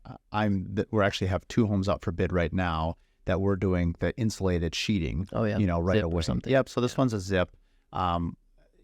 we're actually have 2 homes up for bid right now that we're doing the insulated sheeting. Oh yeah, right zip away. Or something. Yep. So this one's a zip.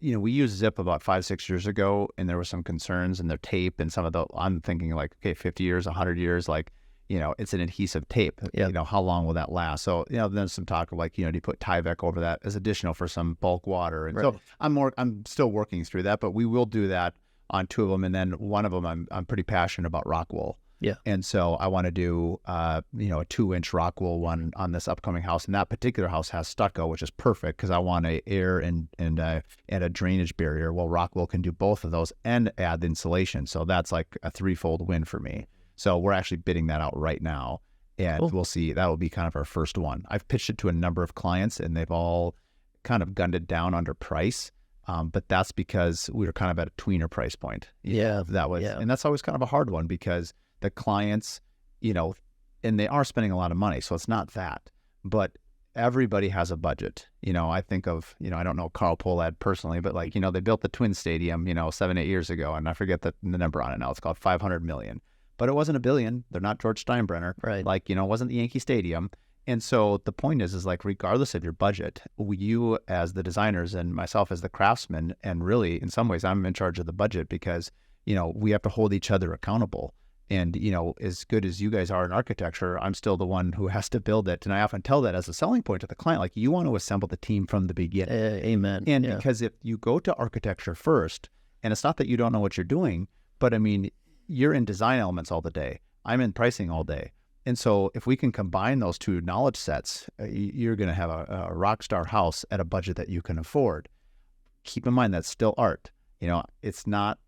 We used zip about 5-6 years ago, and there were some concerns in their tape and some of the. I'm thinking like, okay, 50 years, 100 years, like, it's an adhesive tape. Yep. How long will that last? So there's some talk of like, do you put Tyvek over that as additional for some bulk water? And so I'm still working through that, but we will do that on 2 of them, and then one of them I'm pretty passionate about rock wool. Yeah. And so I want to do a 2-inch rock wool one on this upcoming house, and that particular house has stucco, which is perfect because I want a air and a drainage barrier. Well, rock wool can do both of those and add the insulation, so that's like a 3-fold win for me. So we're actually bidding that out right now, and We'll see. That will be kind of our first one. I've pitched it to a number of clients, and they've all kind of gunned it down under price. But that's because we were kind of at a tweener price point. And that's always kind of a hard one because the clients, and they are spending a lot of money, so it's not that. But everybody has a budget. I think of, I don't know Carl Pohlad personally, but like, they built the Twin Stadium, 7-8 years ago, and I forget the number on it now. It's called $500 million. But it wasn't $1 billion. They're not George Steinbrenner. Right. Like, it wasn't the Yankee Stadium. And so the point is like, regardless of your budget, you as the designers and myself as the craftsman, and really in some ways I'm in charge of the budget because, we have to hold each other accountable. And, as good as you guys are in architecture, I'm still the one who has to build it. And I often tell that as a selling point to the client, like, you want to assemble the team from the beginning. Amen. And because if you go to architecture first, and it's not that you don't know what you're doing, but I mean, you're in design elements all the day. I'm in pricing all day. And so if we can combine those 2 knowledge sets, you're going to have a rock star house at a budget that you can afford. Keep in mind that's still art. It's not,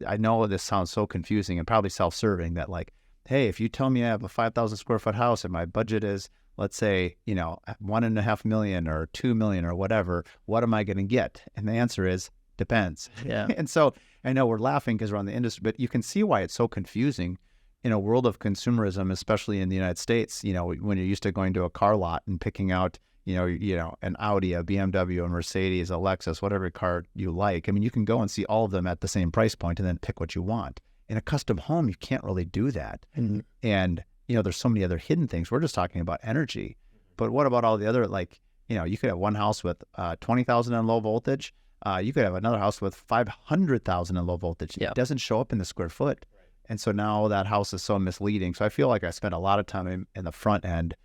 I know this sounds so confusing and probably self-serving that like, hey, if you tell me I have a 5,000 square foot house and my budget is, let's say, $1.5 million or $2 million or whatever, what am I going to get? And the answer is depends. Yeah. And so I know we're laughing because we're on the industry, but you can see why it's so confusing in a world of consumerism, especially in the United States. When you're used to going to a car lot and picking out, an Audi, a BMW, a Mercedes, a Lexus, whatever car you like. I mean, you can go and see all of them at the same price point and then pick what you want. In a custom home, you can't really do that. Mm-hmm. And, there's so many other hidden things. We're just talking about energy. But what about all the other, like, you could have one house with 20,000 in low voltage. You could have another house with 500,000 in low voltage. Yeah. It doesn't show up in the square foot. And so now that house is so misleading. So I feel like I spent a lot of time in the front end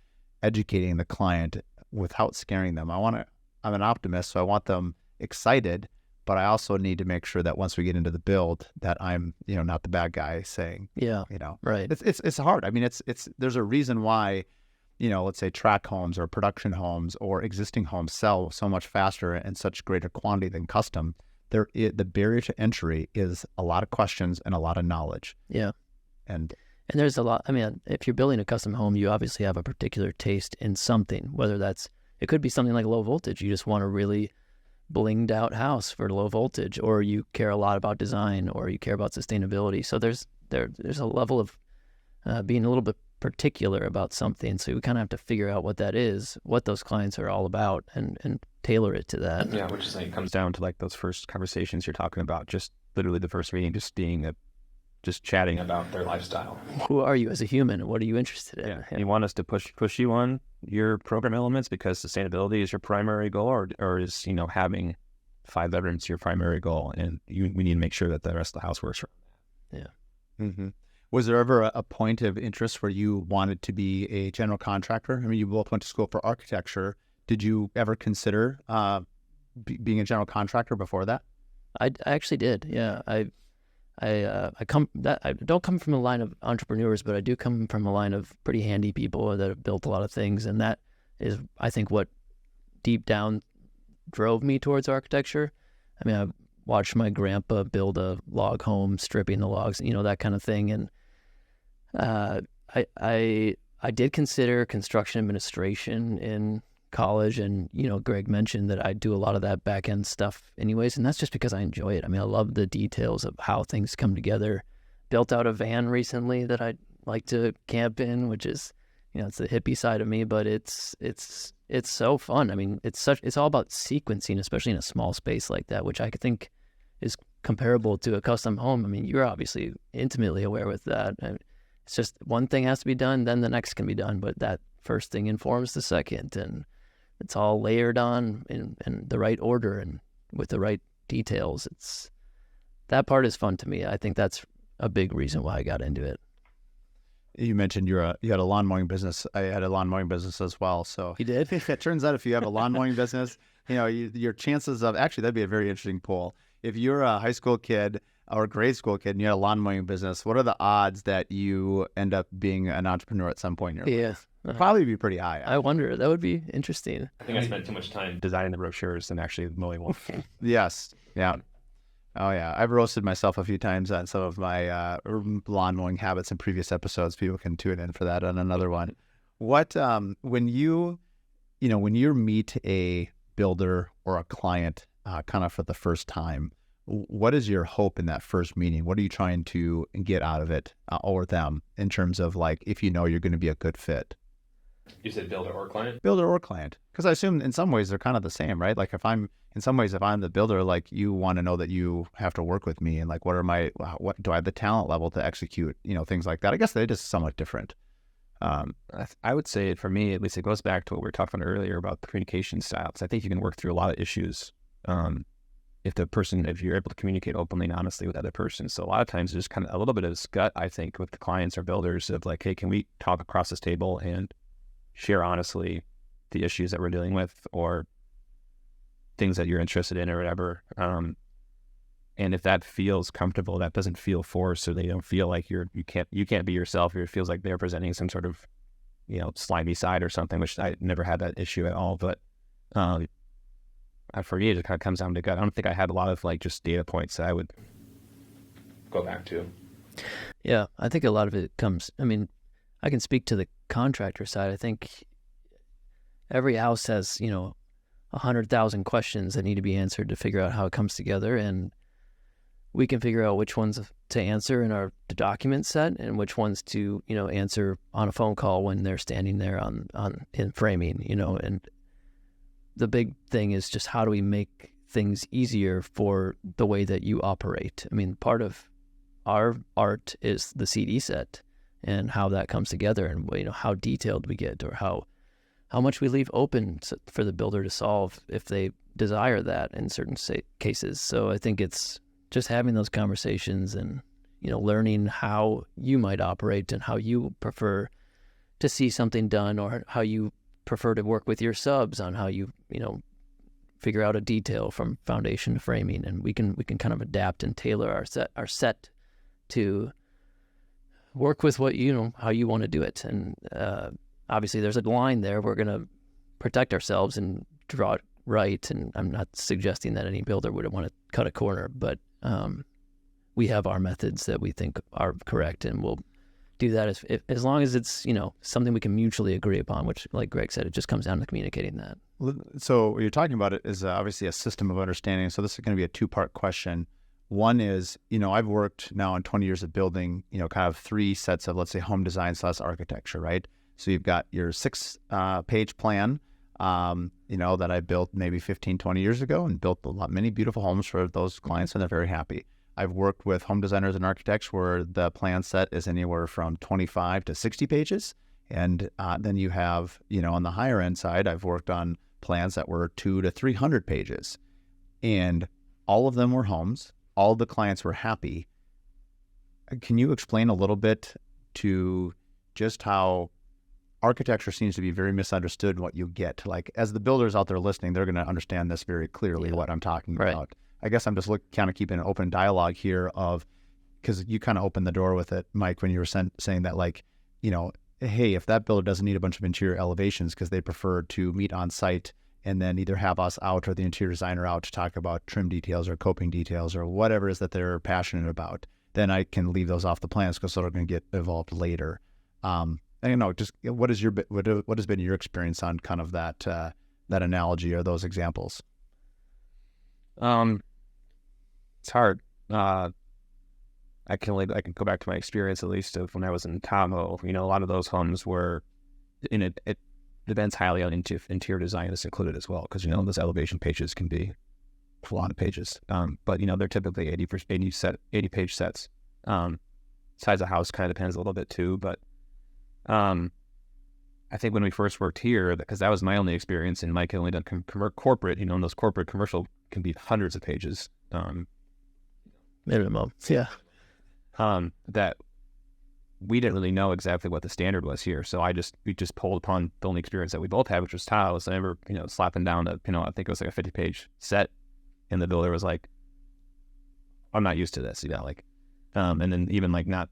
educating the client without scaring them. I'm an optimist, so I want them excited, but I also need to make sure that once we get into the build that I'm, not the bad guy saying, right. It's hard. I mean, there's a reason why, let's say track homes or production homes or existing homes sell so much faster and such greater quantity than custom. The barrier to entry is a lot of questions and a lot of knowledge. Yeah. And there's a lot. I mean, if you're building a custom home, you obviously have a particular taste in something, whether it could be something like low voltage. You just want a really blinged out house for low voltage, or you care a lot about design, or you care about sustainability. So there's a level of being a little bit particular about something. So we kind of have to figure out what that is, what those clients are all about, and tailor it to that. Yeah, which is like Comes down to like those first conversations you're talking about, just literally the first meeting, just chatting about their lifestyle. Who are you as a human? What are you interested in? Yeah. You want us to push you on your program elements because sustainability is your primary goal, or is having 5 bedrooms your primary goal, and we need to make sure that the rest of the house works. Yeah. Mm-hmm. Was there ever a point of interest where you wanted to be a general contractor? I mean, you both went to school for architecture. Did you ever consider being a general contractor before that? I actually did. Yeah. I don't come from a line of entrepreneurs, but I do come from a line of pretty handy people that have built a lot of things, and that is, I think, what deep down drove me towards architecture. I mean, watched my grandpa build a log home, stripping the logs, that kind of thing. And I did consider construction administration in college, and Greg mentioned that I do a lot of that back end stuff anyways, and that's just because I enjoy it. I mean, I love the details of how things come together. Built out a van recently that I like to camp in, which is it's the hippie side of me, but it's so fun. I mean, it's all about sequencing, especially in a small space like that, which I think is comparable to a custom home. I mean, you're obviously intimately aware with that. It's just one thing has to be done, then the next can be done, but that first thing informs the second, and it's all layered on in the right order and with the right details. That part is fun to me. I think that's a big reason why I got into it. You mentioned you had a lawn mowing business. I had a lawn mowing business as well. So you did? It turns out if you have a lawn mowing business, your chances of actually that'd be a very interesting poll. If you're a high school kid or a grade school kid and you had a lawn mowing business, what are the odds that you end up being an entrepreneur at some point in your life? Probably be pretty high. I wonder. That would be interesting. I think I spent too much time designing the brochures than actually mowing one. Yes. Yeah. Oh, yeah. I've roasted myself a few times on some of my lawn mowing habits in previous episodes. People can tune in for that on another one. What, when you meet a builder or a client kind of for the first time, what is your hope in that first meeting? What are you trying to get out of it or them in terms of like, if you're going to be a good fit? You said builder or client? Builder or client. Because I assume in some ways they're kind of the same, right? Like if I'm the builder, like you want to know that you have to work with me and like, what do I have the talent level to execute, things like that. I guess they're just somewhat different. I would say for me, at least it goes back to what we were talking about earlier about the communication styles. I think you can work through a lot of issues. If you're able to communicate openly and honestly with the other person. So a lot of times there's kind of a little bit of gut, I think, with the clients or builders of like, hey, can we talk across this table and share honestly the issues that we're dealing with or things that you're interested in or whatever. And if that feels comfortable, that doesn't feel forced, or they don't feel like you can't be yourself, or it feels like they're presenting some sort of, slimy side or something, which I never had that issue at all. But for me, it kind of comes down to gut. I don't think I had a lot of like just data points that I would go back to. Yeah, I think a lot of it comes, I can speak to the contractor side. I think every house has, 100,000 questions that need to be answered to figure out how it comes together. And we can figure out which ones to answer in our document set and which ones to, answer on a phone call when they're standing there in framing, and the big thing is just how do we make things easier for the way that you operate? Part of our art is the CD set and how that comes together, and how detailed we get, or how much we leave open for the builder to solve if they desire that in certain cases. So I think it's just having those conversations and learning how you might operate and how you prefer to see something done, or how you prefer to work with your subs on how you figure out a detail from foundation to framing, and we can kind of adapt and tailor our set to work with what how you want to do it. And obviously there's a line there. We're going to protect ourselves and draw it right, and I'm not suggesting that any builder would want to cut a corner, but we have our methods that we think are correct, and we'll do that as long as it's something we can mutually agree upon, which, like Greg said, it just comes down to communicating that. So what you're talking about it is obviously a system of understanding. So this is going to be a two-part question. One is, I've worked now in 20 years of building, kind of three sets of, let's say, home design / architecture, right? So you've got your 6-page plan, that I built maybe 15, 20 years ago, and built many beautiful homes for those clients, and they're very happy. I've worked with home designers and architects where the plan set is anywhere from 25 to 60 pages. And then you have, on the higher end side, I've worked on plans that were 200 to 300 pages. And all of them were homes. All the clients were happy. Can you explain a little bit to just how architecture seems to be very misunderstood in what you get? Like, as the builders out there listening, they're going to understand this very clearly, what I'm talking about. I guess I'm just kind of keeping an open dialogue here because you kind of opened the door with it, Mike, when you were saying that, like, hey, if that builder doesn't need a bunch of interior elevations because they prefer to meet on site and then either have us out or the interior designer out to talk about trim details or coping details or whatever it is that they're passionate about, then I can leave those off the plans because they're going to get evolved later. And, just what has been your experience on kind of that analogy or those examples? It's hard. I can go back to my experience, at least of when I was in Tahoe. A lot of those homes were it depends highly on interior design that's included as well, because those elevation pages can be a lot of pages. But they're typically 80 page sets. Size of house kind of depends a little bit too, but I think when we first worked here, because that was my only experience, and Mike had only done corporate, and those corporate commercial can be hundreds of pages. Minimum, yeah. That we didn't really know exactly what the standard was here, so we just pulled upon the only experience that we both had, which was Tahoe. So I remember, slapping down I think it was like a 50-page set, and the builder was like, "I'm not used to this," and then even like not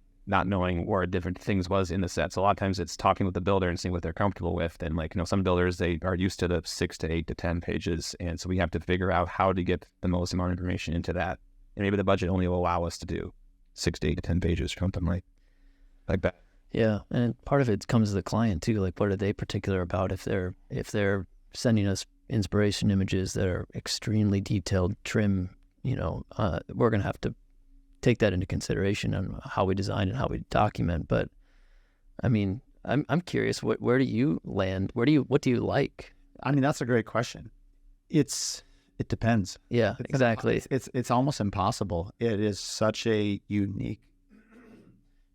knowing where different things was in the set. So a lot of times it's talking with the builder and seeing what they're comfortable with. And some builders, they are used to the 6 to 8 to 10 pages. And so we have to figure out how to get the most amount of information into that. And maybe the budget only will allow us to do 6 to 8 to 10 pages or something like that. Yeah. And part of it comes to the client too. Like, what are they particular about? If they're sending us inspiration images that are extremely detailed trim, we're going to have to take that into consideration on how we design and how we document. But I mean, I'm curious, where do you land? What do you like? I mean, that's a great question. It depends. Yeah, exactly. It's almost impossible. It is such a unique,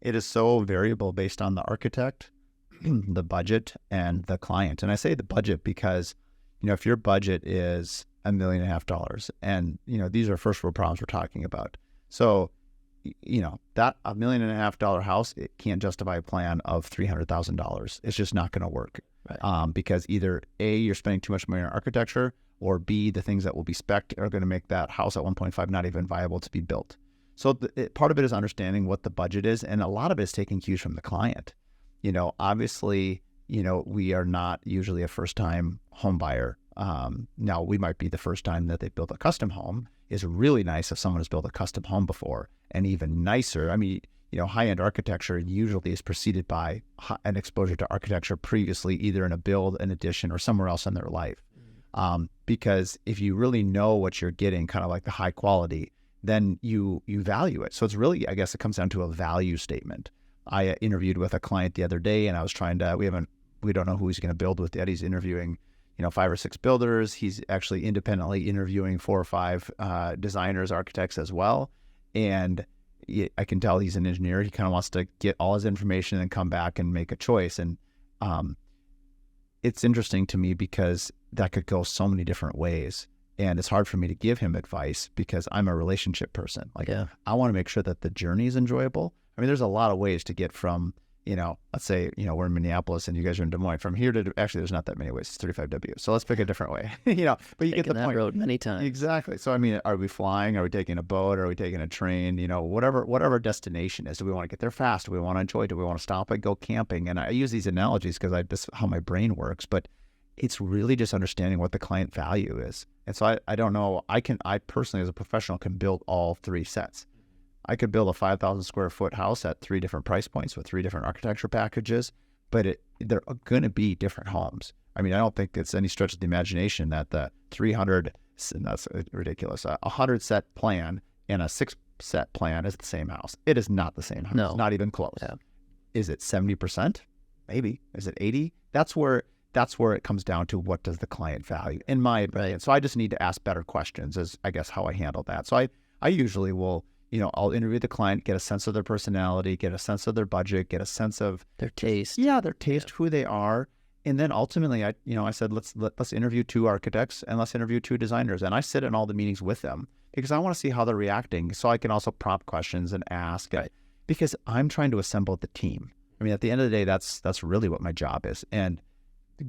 it is so variable based on the architect, the budget, and the client. And I say the budget because, if your budget is $1.5 million, and, these are first world problems we're talking about. So, that $1.5 million house, it can't justify a plan of $300,000. It's just not going to work. Right. Because either A, you're spending too much money on architecture, or B, the things that will be spec'd are going to make that house at 1.5 not even viable to be built. So part of it is understanding what the budget is, and a lot of it is taking cues from the client. Obviously, we are not usually a first-time home buyer. Now, we might be the first time that they built a custom home. Is really nice if someone has built a custom home before, and even nicer. I mean, high-end architecture usually is preceded by an exposure to architecture previously, either in a build, an addition, or somewhere else in their life. Because if you really know what you're getting, kind of like the high quality, then you value it. So it's really, I guess it comes down to a value statement. I interviewed with a client the other day, and I was trying to, we don't know who he's going to build with yet. He's interviewing 5 or 6 builders. He's actually independently interviewing 4 or 5 designers, architects as well. And I can tell he's an engineer. He kind of wants to get all his information and come back and make a choice. And it's interesting to me because that could go so many different ways. And it's hard for me to give him advice because I'm a relationship person. I want to make sure that the journey is enjoyable. I mean, there's a lot of ways to get from, let's say, we're in Minneapolis and you guys are in Des Moines. From here to, actually, there's not that many ways. It's 35W. So let's pick a different way, but you get the that point. Road many times. Exactly. So, I mean, are we flying? Are we taking a boat? Are we taking a train? Whatever destination is. Do we want to get there fast? Do we want to enjoy? Do we want to stop and go camping? And I use these analogies because that's how my brain works, but it's really just understanding what the client value is. And so I don't know. I personally, as a professional, can build all 3 sets. I could build a 5,000 square foot house at 3 different price points with 3 different architecture packages, but they're going to be different homes. I mean, I don't think it's any stretch of the imagination that the 300, and that's ridiculous, a 100 set plan and a 6 set plan is the same house. It is not the same house. No. Not even close. Yeah. Is it 70%? Maybe. Is it 80? That's where it comes down to what does the client value, in my opinion. Right. So I just need to ask better questions is, I guess, how I handle that. So I usually will, I'll interview the client, get a sense of their personality, get a sense of their budget, get a sense of their taste. Yeah, their taste, who they are. And then ultimately, I said, let's interview 2 architects and let's interview 2 designers. And I sit in all the meetings with them because I want to see how they're reacting so I can also prompt questions and ask. Right. Because I'm trying to assemble the team. I mean, at the end of the day, that's really what my job is. And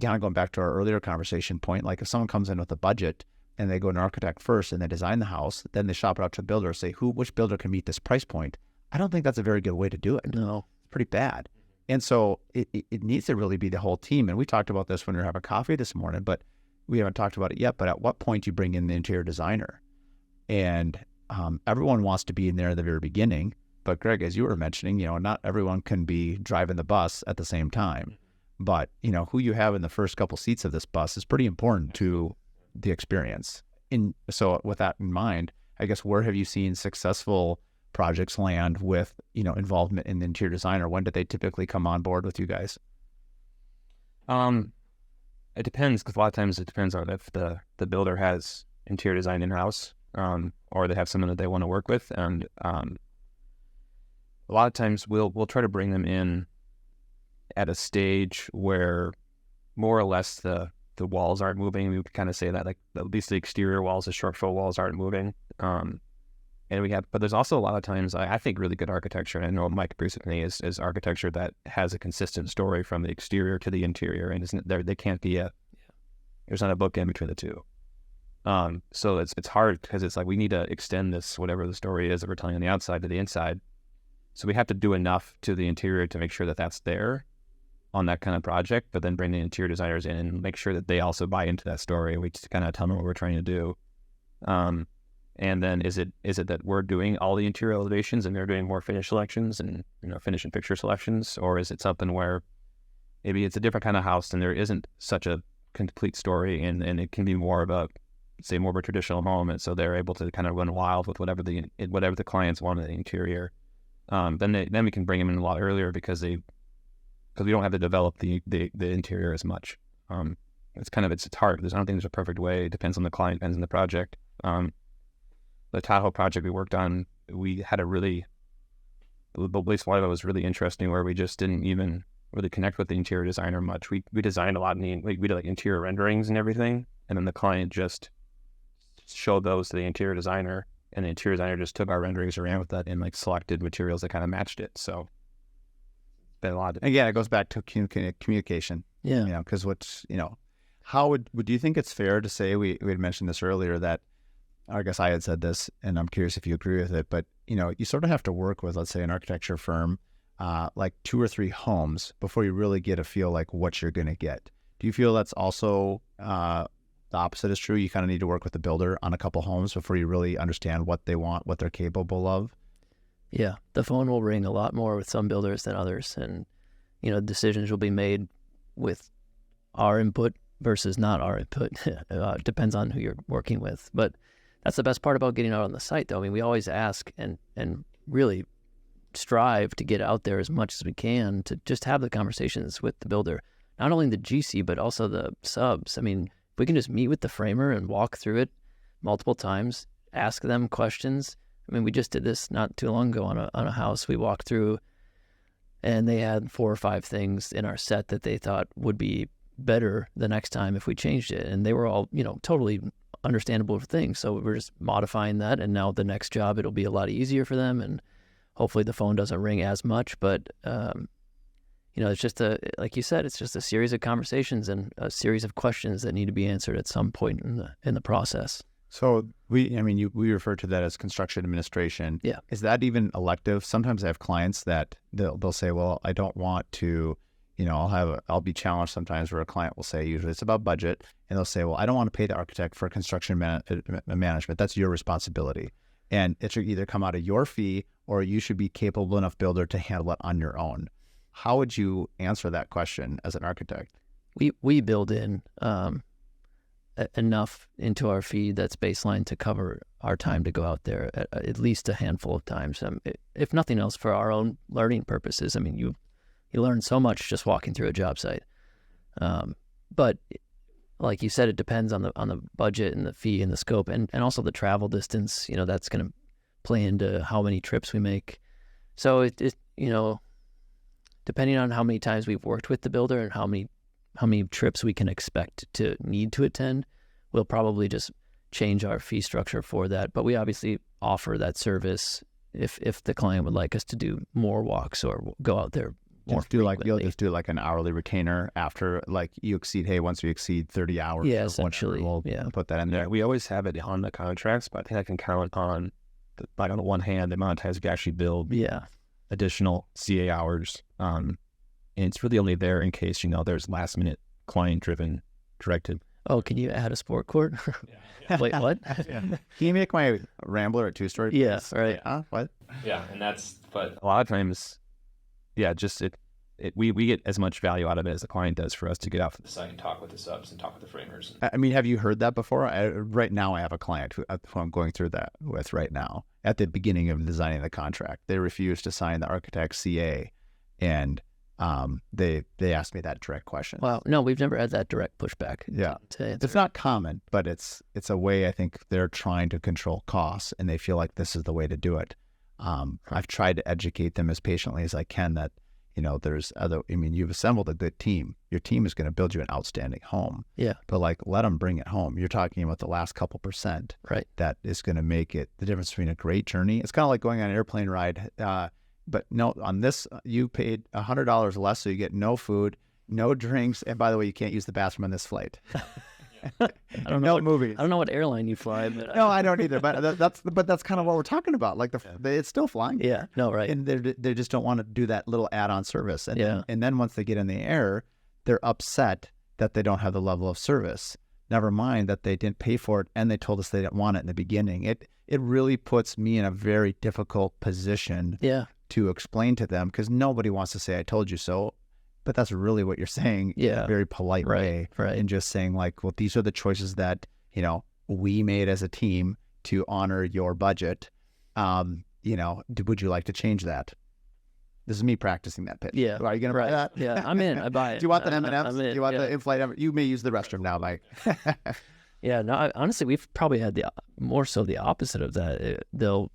kind of going back to our earlier conversation point, like if someone comes in with a budget and they go to an architect first and they design the house, then they shop it out to a builder, say which builder can meet this price point. I don't think that's a very good way to do it. No. It's pretty bad. And so it needs to really be the whole team. And we talked about this when we were having coffee this morning, but we haven't talked about it yet, but at what point do you bring in the interior designer? And everyone wants to be in there at the very beginning. But Greg, as you were mentioning, not everyone can be driving the bus at the same time. But, who you have in the first couple seats of this bus is pretty important to the experience. And so with that in mind, I guess, where have you seen successful projects land with, involvement in the interior designer? When did they typically come on board with you guys? It depends, because a lot of times it depends on if the builder has interior design in-house, or they have someone that they want to work with. And a lot of times we'll try to bring them in at a stage where more or less the walls aren't moving. We would kind of say that, like, at least the exterior walls, the structural walls aren't moving. But there's also a lot of times I think really good architecture, and I know Mike agrees with me, is architecture that has a consistent story from the exterior to the interior, and they can't be there's not a bookend between the two. So it's hard, because it's like we need to extend this, whatever the story is that we're telling on the outside, to the inside. So we have to do enough to the interior to make sure that that's there on that kind of project, but then bring the interior designers in and make sure that they also buy into that story. We just kind of tell them what we're trying to do. And then is it that we're doing all the interior elevations and they're doing more finish selections and finish and fixture selections, or is it something where maybe it's a different kind of house and there isn't such a complete story, and it can be more of a traditional home, and so they're able to kind of run wild with whatever the clients want in the interior. Then we can bring them in a lot earlier, because we don't have to develop the interior as much. It's hard. I don't think there's a perfect way. It depends on the client, depends on the project. The Tahoe project we worked on, we had at least one of it was really interesting, where we just didn't even really connect with the interior designer much. We designed a lot, we did like interior renderings and everything, and then the client just showed those to the interior designer, and the interior designer just took our renderings around with that and like selected materials that kind of matched it. So it's been a lot. Again, it goes back to communication. Yeah. Because how would you think it's fair to say, we had mentioned this earlier, that, I guess I had said this, and I'm curious if you agree with it, but you sort of have to work with, let's say, an architecture firm, like 2 or 3 homes before you really get a feel like what you're going to get. Do you feel that's also the opposite is true? You kind of need to work with the builder on a couple homes before you really understand what they want, what they're capable of? Yeah, the phone will ring a lot more with some builders than others, and decisions will be made with our input versus not our input. Depends on who you're working with, but that's the best part about getting out on the site, though. I mean, we always ask and really strive to get out there as much as we can to just have the conversations with the builder, not only the GC, but also the subs. I mean, if we can just meet with the framer and walk through it multiple times, ask them questions. I mean, we just did this not too long ago on a house we walked through, and they had 4 or 5 things in our set that they thought would be better the next time if we changed it. And they were all, totally understandable things. So we're just modifying that, and now the next job, it'll be a lot easier for them, and hopefully the phone doesn't ring as much. But, it's just like you said, it's just a series of conversations and a series of questions that need to be answered at some point in the process. So we refer to that as construction administration. Yeah. Is that even elective? Sometimes I have clients that they'll say, well, I don't want to, I'll be challenged sometimes, where a client will say, usually it's about budget, and they'll say, well, I don't want to pay the architect for construction management. That's your responsibility. And it should either come out of your fee, or you should be capable enough builder to handle it on your own. How would you answer that question as an architect? We build in enough into our fee that's baseline to cover our time to go out there at least a handful of times. If nothing else, for our own learning purposes. I mean, you learn so much just walking through a job site. But like you said, it depends on the budget and the fee and the scope, and also the travel distance. That's going to play into how many trips we make. So it depending on how many times we've worked with the builder and how many trips we can expect to need to attend, we'll probably just change our fee structure for that. But we obviously offer that service if the client would like us to do more walks or go out there more frequently. You'll just do like an hourly retainer after, like, once we exceed 30 hours. Yeah, essentially. We'll put that in there. Yeah, we always have it on the contracts, but I think I can count on, on the one hand, the amount of times we actually build additional CA hours. And it's really only there in case, there's last minute client driven directive Oh, can you add a sport court? Wait, what? Yeah. Can you make my Rambler a 2-story? Yeah, please? right. Huh? What? Yeah, and but A lot of times, yeah, just we get as much value out of it as the client does for us to get out. the site and talk with the subs and talk with the framers. I mean, have you heard that before? Right now, I have a client who I'm going through that with right now. At the beginning of designing the contract, they refused to sign the architect's CA, and they asked me that direct question. Wow. No, we've never had that direct pushback. Yeah. To answer. It's not common, but it's a way I think they're trying to control costs, and they feel like this is the way to do it. I've tried to educate them as patiently as I can that, there's you've assembled a good team. Your team is going to build you an outstanding home. Yeah. But let them bring it home. You're talking about the last couple percent. Right. That is going to make it the difference between a great journey. It's kind of like going on an airplane ride. But no, on this, you paid $100 less, so you get no food, no drinks. And by the way, you can't use the bathroom on this flight. I don't know. Movies. I don't know what airline you fly, but No, I don't either. But that's kind of what we're talking about. Like it's still flying. yeah. No, right. And they just don't want to do that little add-on service. And then once they get in the air, they're upset that they don't have the level of service. Never mind that they didn't pay for it and they told us they didn't want it in the beginning. It really puts me in a very difficult position to explain to them, because nobody wants to say I told you so. But that's really what you're saying in a very polite way. Right. And just saying like, well, these are the choices that, we made as a team to honor your budget. Would you like to change that? This is me practicing that pitch. Yeah. Are you going to buy that? Yeah, I'm in. I buy it. Do you want the M&Ms? I'm Do in. you want the in-flight? You may use the restroom now, Mike. Yeah, no, honestly, we've probably had more so the opposite of that. They'll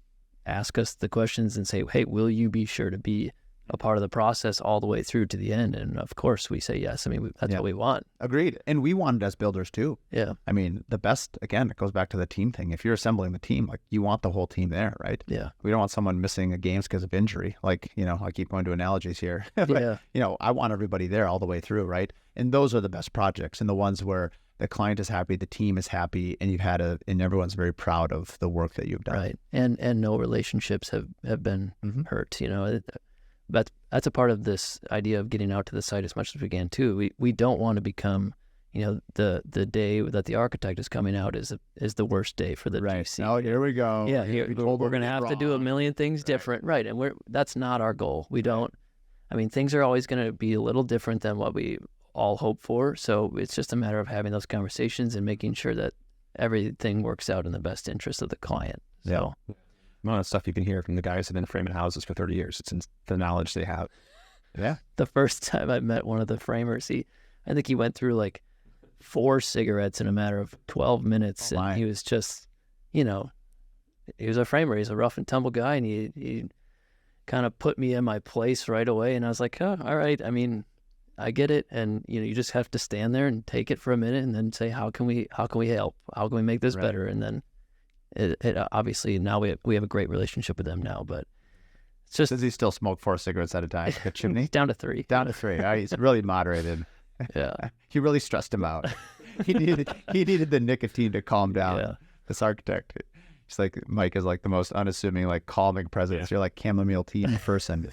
ask us the questions and say, hey, will you be sure to be a part of the process all the way through to the end? And of course we say yes. I mean, that's what we want. Agreed. And we want it as builders too. Yeah. I mean, the best, again, it goes back to the team thing. If you're assembling the team, like you want the whole team there, right? Yeah. We don't want someone missing a games because of injury. Like, I keep going to analogies here. But, I want everybody there all the way through, right? And those are the best projects, and the ones where the client is happy, the team is happy, and and everyone's very proud of the work that you've done. Right. And no relationships have been hurt, But that's a part of this idea of getting out to the site as much as we can too. We don't want to become, the day that the architect is coming out is the worst day for the GC. Oh, here we go. Yeah, we're going to have to do a million things different, right? And that's not our goal. We don't. I mean, things are always going to be a little different than what we all hope for. So it's just a matter of having those conversations and making sure that everything works out in the best interest of the client. So. Yeah. The amount of stuff you can hear from the guys that have been framing houses for 30 years. It's the knowledge they have. Yeah. The first time I met one of the framers, I think he went through like 4 cigarettes in a matter of 12 minutes. Oh, and he was just, he was a framer. He's a rough and tumble guy. And he kind of put me in my place right away. And I was like, oh, all right. I mean, I get it. And, you just have to stand there and take it for a minute and then say, how can we help? How can we make this better? And then it obviously now we have a great relationship with them now, but it's just. Does he still smoke 4 cigarettes at a time? Like a chimney? Down to 3. Down to 3. He's really moderated. Yeah. He really stressed him out. He needed the nicotine to calm down. Yeah. This architect. He's like, Mike is like the most unassuming, like calming presence. You're like chamomile tea in person.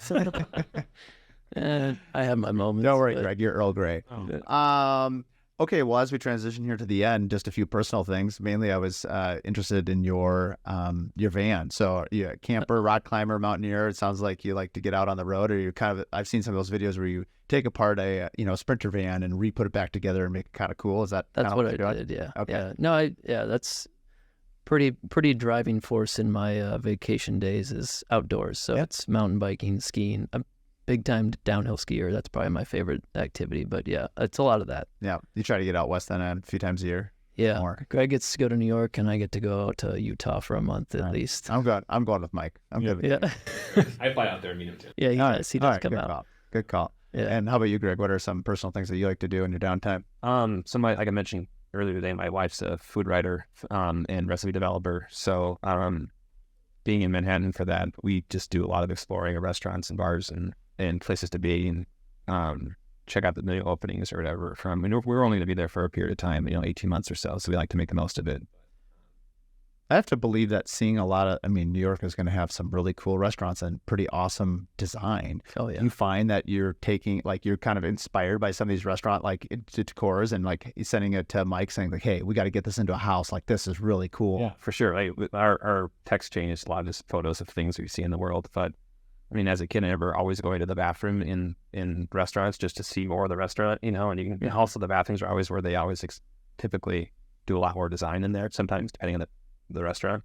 I have my moments. Don't worry, but... Greg. You're Earl Grey. Okay, well, as we transition here to the end, just a few personal things. Mainly, I was interested in your van. So, camper, rock climber, mountaineer. It sounds like you like to get out on the road, or you kind of. I've seen some of those videos where you take apart a Sprinter van and re-put it back together and make it kind of cool. Is that that's what I doing? did? Yeah. Okay. Yeah. No, that's pretty driving force in my vacation days is outdoors. So it's mountain biking, skiing. Big time downhill skier. That's probably my favorite activity. But yeah, it's a lot of that. Yeah, you try to get out west then a few times a year. Yeah, more. Greg gets to go to New York, and I get to go out to Utah for a month at least. I'm going with Mike. I'm good. Yeah, I fly out there and meet him too. yeah, he does. He does come good out. Call. Good call. Yeah. And how about you, Greg? What are some personal things that you like to do in your downtime? Like I mentioned earlier today, my wife's a food writer and recipe developer. So being in Manhattan for that, we just do a lot of exploring of restaurants and bars and places to be and check out the new openings or whatever. We're only going to be there for a period of time, 18 months or so. So we like to make the most of it. I have to believe that seeing a lot of, I mean, New York is going to have some really cool restaurants and pretty awesome design. Oh yeah. You find that you're taking, like, you're kind of inspired by some of these restaurant, like, decors, and like sending it to Mike saying like, hey, we got to get this into a house. Like, this is really cool. Yeah, for sure. Like, our text chain is a lot of just photos of things we see in the world. But I mean, as a kid, I never always going to the bathroom in restaurants just to see more of the restaurant, you know, and you can, also the bathrooms are always where they always typically do a lot more design in there sometimes, depending on the restaurant.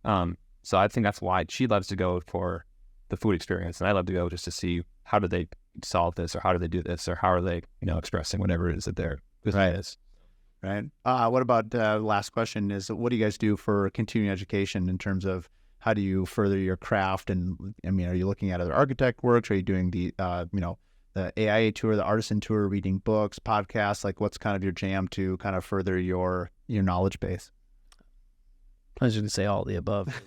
So I think that's why she loves to go for the food experience, and I love to go just to see how do they solve this, or how do they do this, or how are they, expressing whatever it is that their business is. Right. What about last question is, what do you guys do for continuing education in terms of how do you further your craft? And I mean, are you looking at other architect works? Are you doing the the AIA tour, the artisan tour, reading books, podcasts? Like, what's kind of your jam to kind of further your knowledge base? I was going to say all of the above.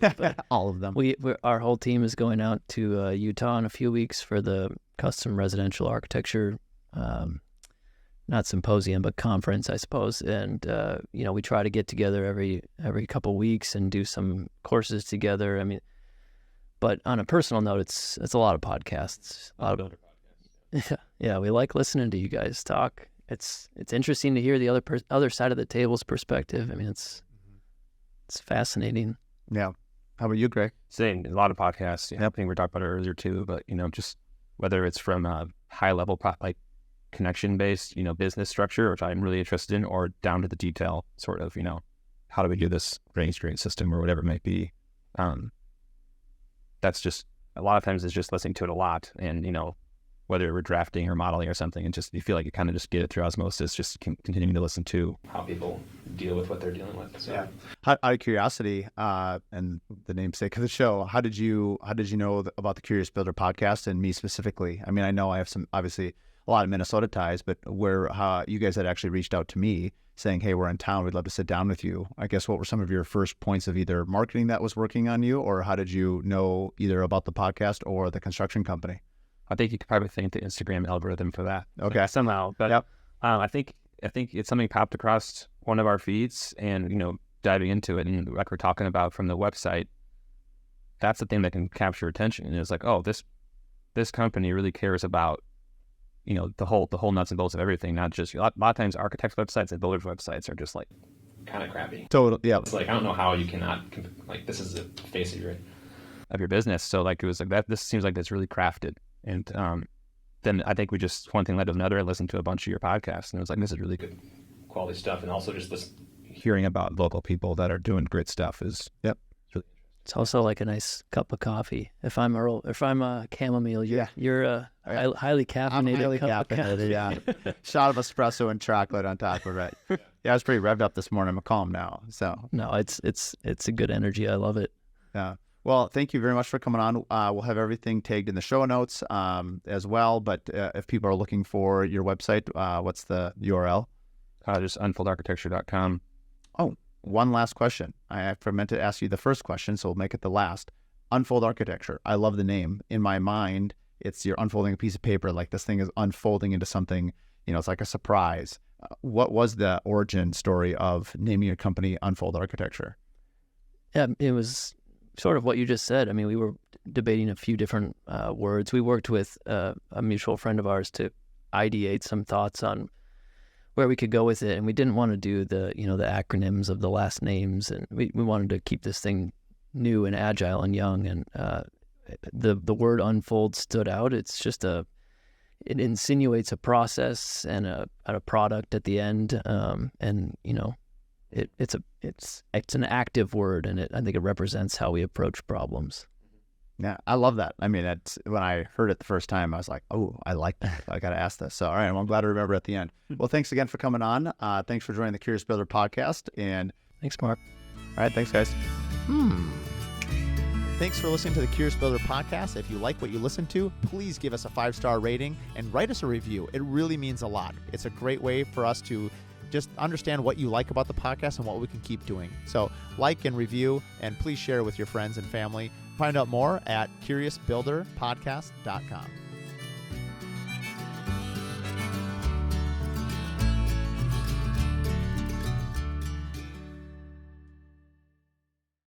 All of them. Our whole team is going out to Utah in a few weeks for the custom residential architecture, not symposium, but conference, I suppose. And, we try to get together every couple weeks and do some courses together. I mean, but on a personal note, it's a lot of podcasts. A lot of podcasts. Yeah, we like listening to you guys talk. It's interesting to hear the other side of the table's perspective. I mean, it's fascinating. Yeah. How about you, Greg? Same. A lot of podcasts. I think we talked about it earlier too, but, just whether it's from a high level, like connection based, business structure, which I'm really interested in, or down to the detail sort of, how do we do this range grade system or whatever it might be. That's just, a lot of times it's just listening to it a lot, and, whether we're drafting or modeling or something, and just, you feel like you kind of just get it through osmosis, just continuing to listen to how people deal with what they're dealing with. So. Yeah. Out of curiosity, and the namesake of the show, how did you know about the Curious Builder podcast and me specifically? I mean, I know I have obviously a lot of Minnesota ties, but how you guys had actually reached out to me saying, hey, we're in town, we'd love to sit down with you. I guess, what were some of your first points of either marketing that was working on you, or how did you know either about the podcast or the construction company? I think you could probably thank the Instagram algorithm for that. Okay. Somehow. But yep. I think it's something popped across one of our feeds, and, diving into it, and like we're talking about from the website, that's the thing that can capture attention. And it's like, oh, this company really cares about, the whole nuts and bolts of everything, not just, a lot of times architects' websites and builders' websites are just like kind of crappy. Total. Yeah. It's like, I don't know how you cannot, like, this is the face of your business. So like, it was like that, this seems like it's really crafted. And then I think one thing led to another. I listened to a bunch of your podcasts, and it was like, this is really good quality stuff. And also just hearing about local people that are doing great stuff is, yep. It's really interesting. It's also like a nice cup of coffee. If I'm a chamomile, you're a highly caffeinated cup of coffee. Yeah. Shot of espresso and chocolate on top of it. Yeah, I was pretty revved up this morning. I'm calm now. So no, it's a good energy. I love it. Yeah. Well, thank you very much for coming on. We'll have everything tagged in the show notes as well. But if people are looking for your website, what's the URL? Just unfoldarchitecture.com. Oh, one last question. I meant to ask you the first question, so we'll make it the last. Unfold Architecture. I love the name. In my mind, you're unfolding a piece of paper, like this thing is unfolding into something, it's like a surprise. What was the origin story of naming your company Unfold Architecture? Yeah, it was sort of what you just said. I mean, we were debating a few different words. We worked with a mutual friend of ours to ideate some thoughts on where we could go with it, and we didn't want to do the acronyms of the last names, and we wanted to keep this thing new and agile and young. And the word unfold stood out. It's just it insinuates a process and a product at the end, and it's an active word, and I think it represents how we approach problems. Yeah, I love that. I mean, when I heard it the first time, I was like, oh, I like that. I got to ask this. So, all right, well, I'm glad to remember at the end. Well, thanks again for coming on. Thanks for joining the Curious Builder podcast. And thanks, Mark. All right, thanks, guys. Thanks for listening to the Curious Builder podcast. If you like what you listen to, please give us a 5-star rating and write us a review. It really means a lot. It's a great way for us to just understand what you like about the podcast and what we can keep doing. So like and review, and please share with your friends and family. Find out more at curiousbuilderpodcast.com.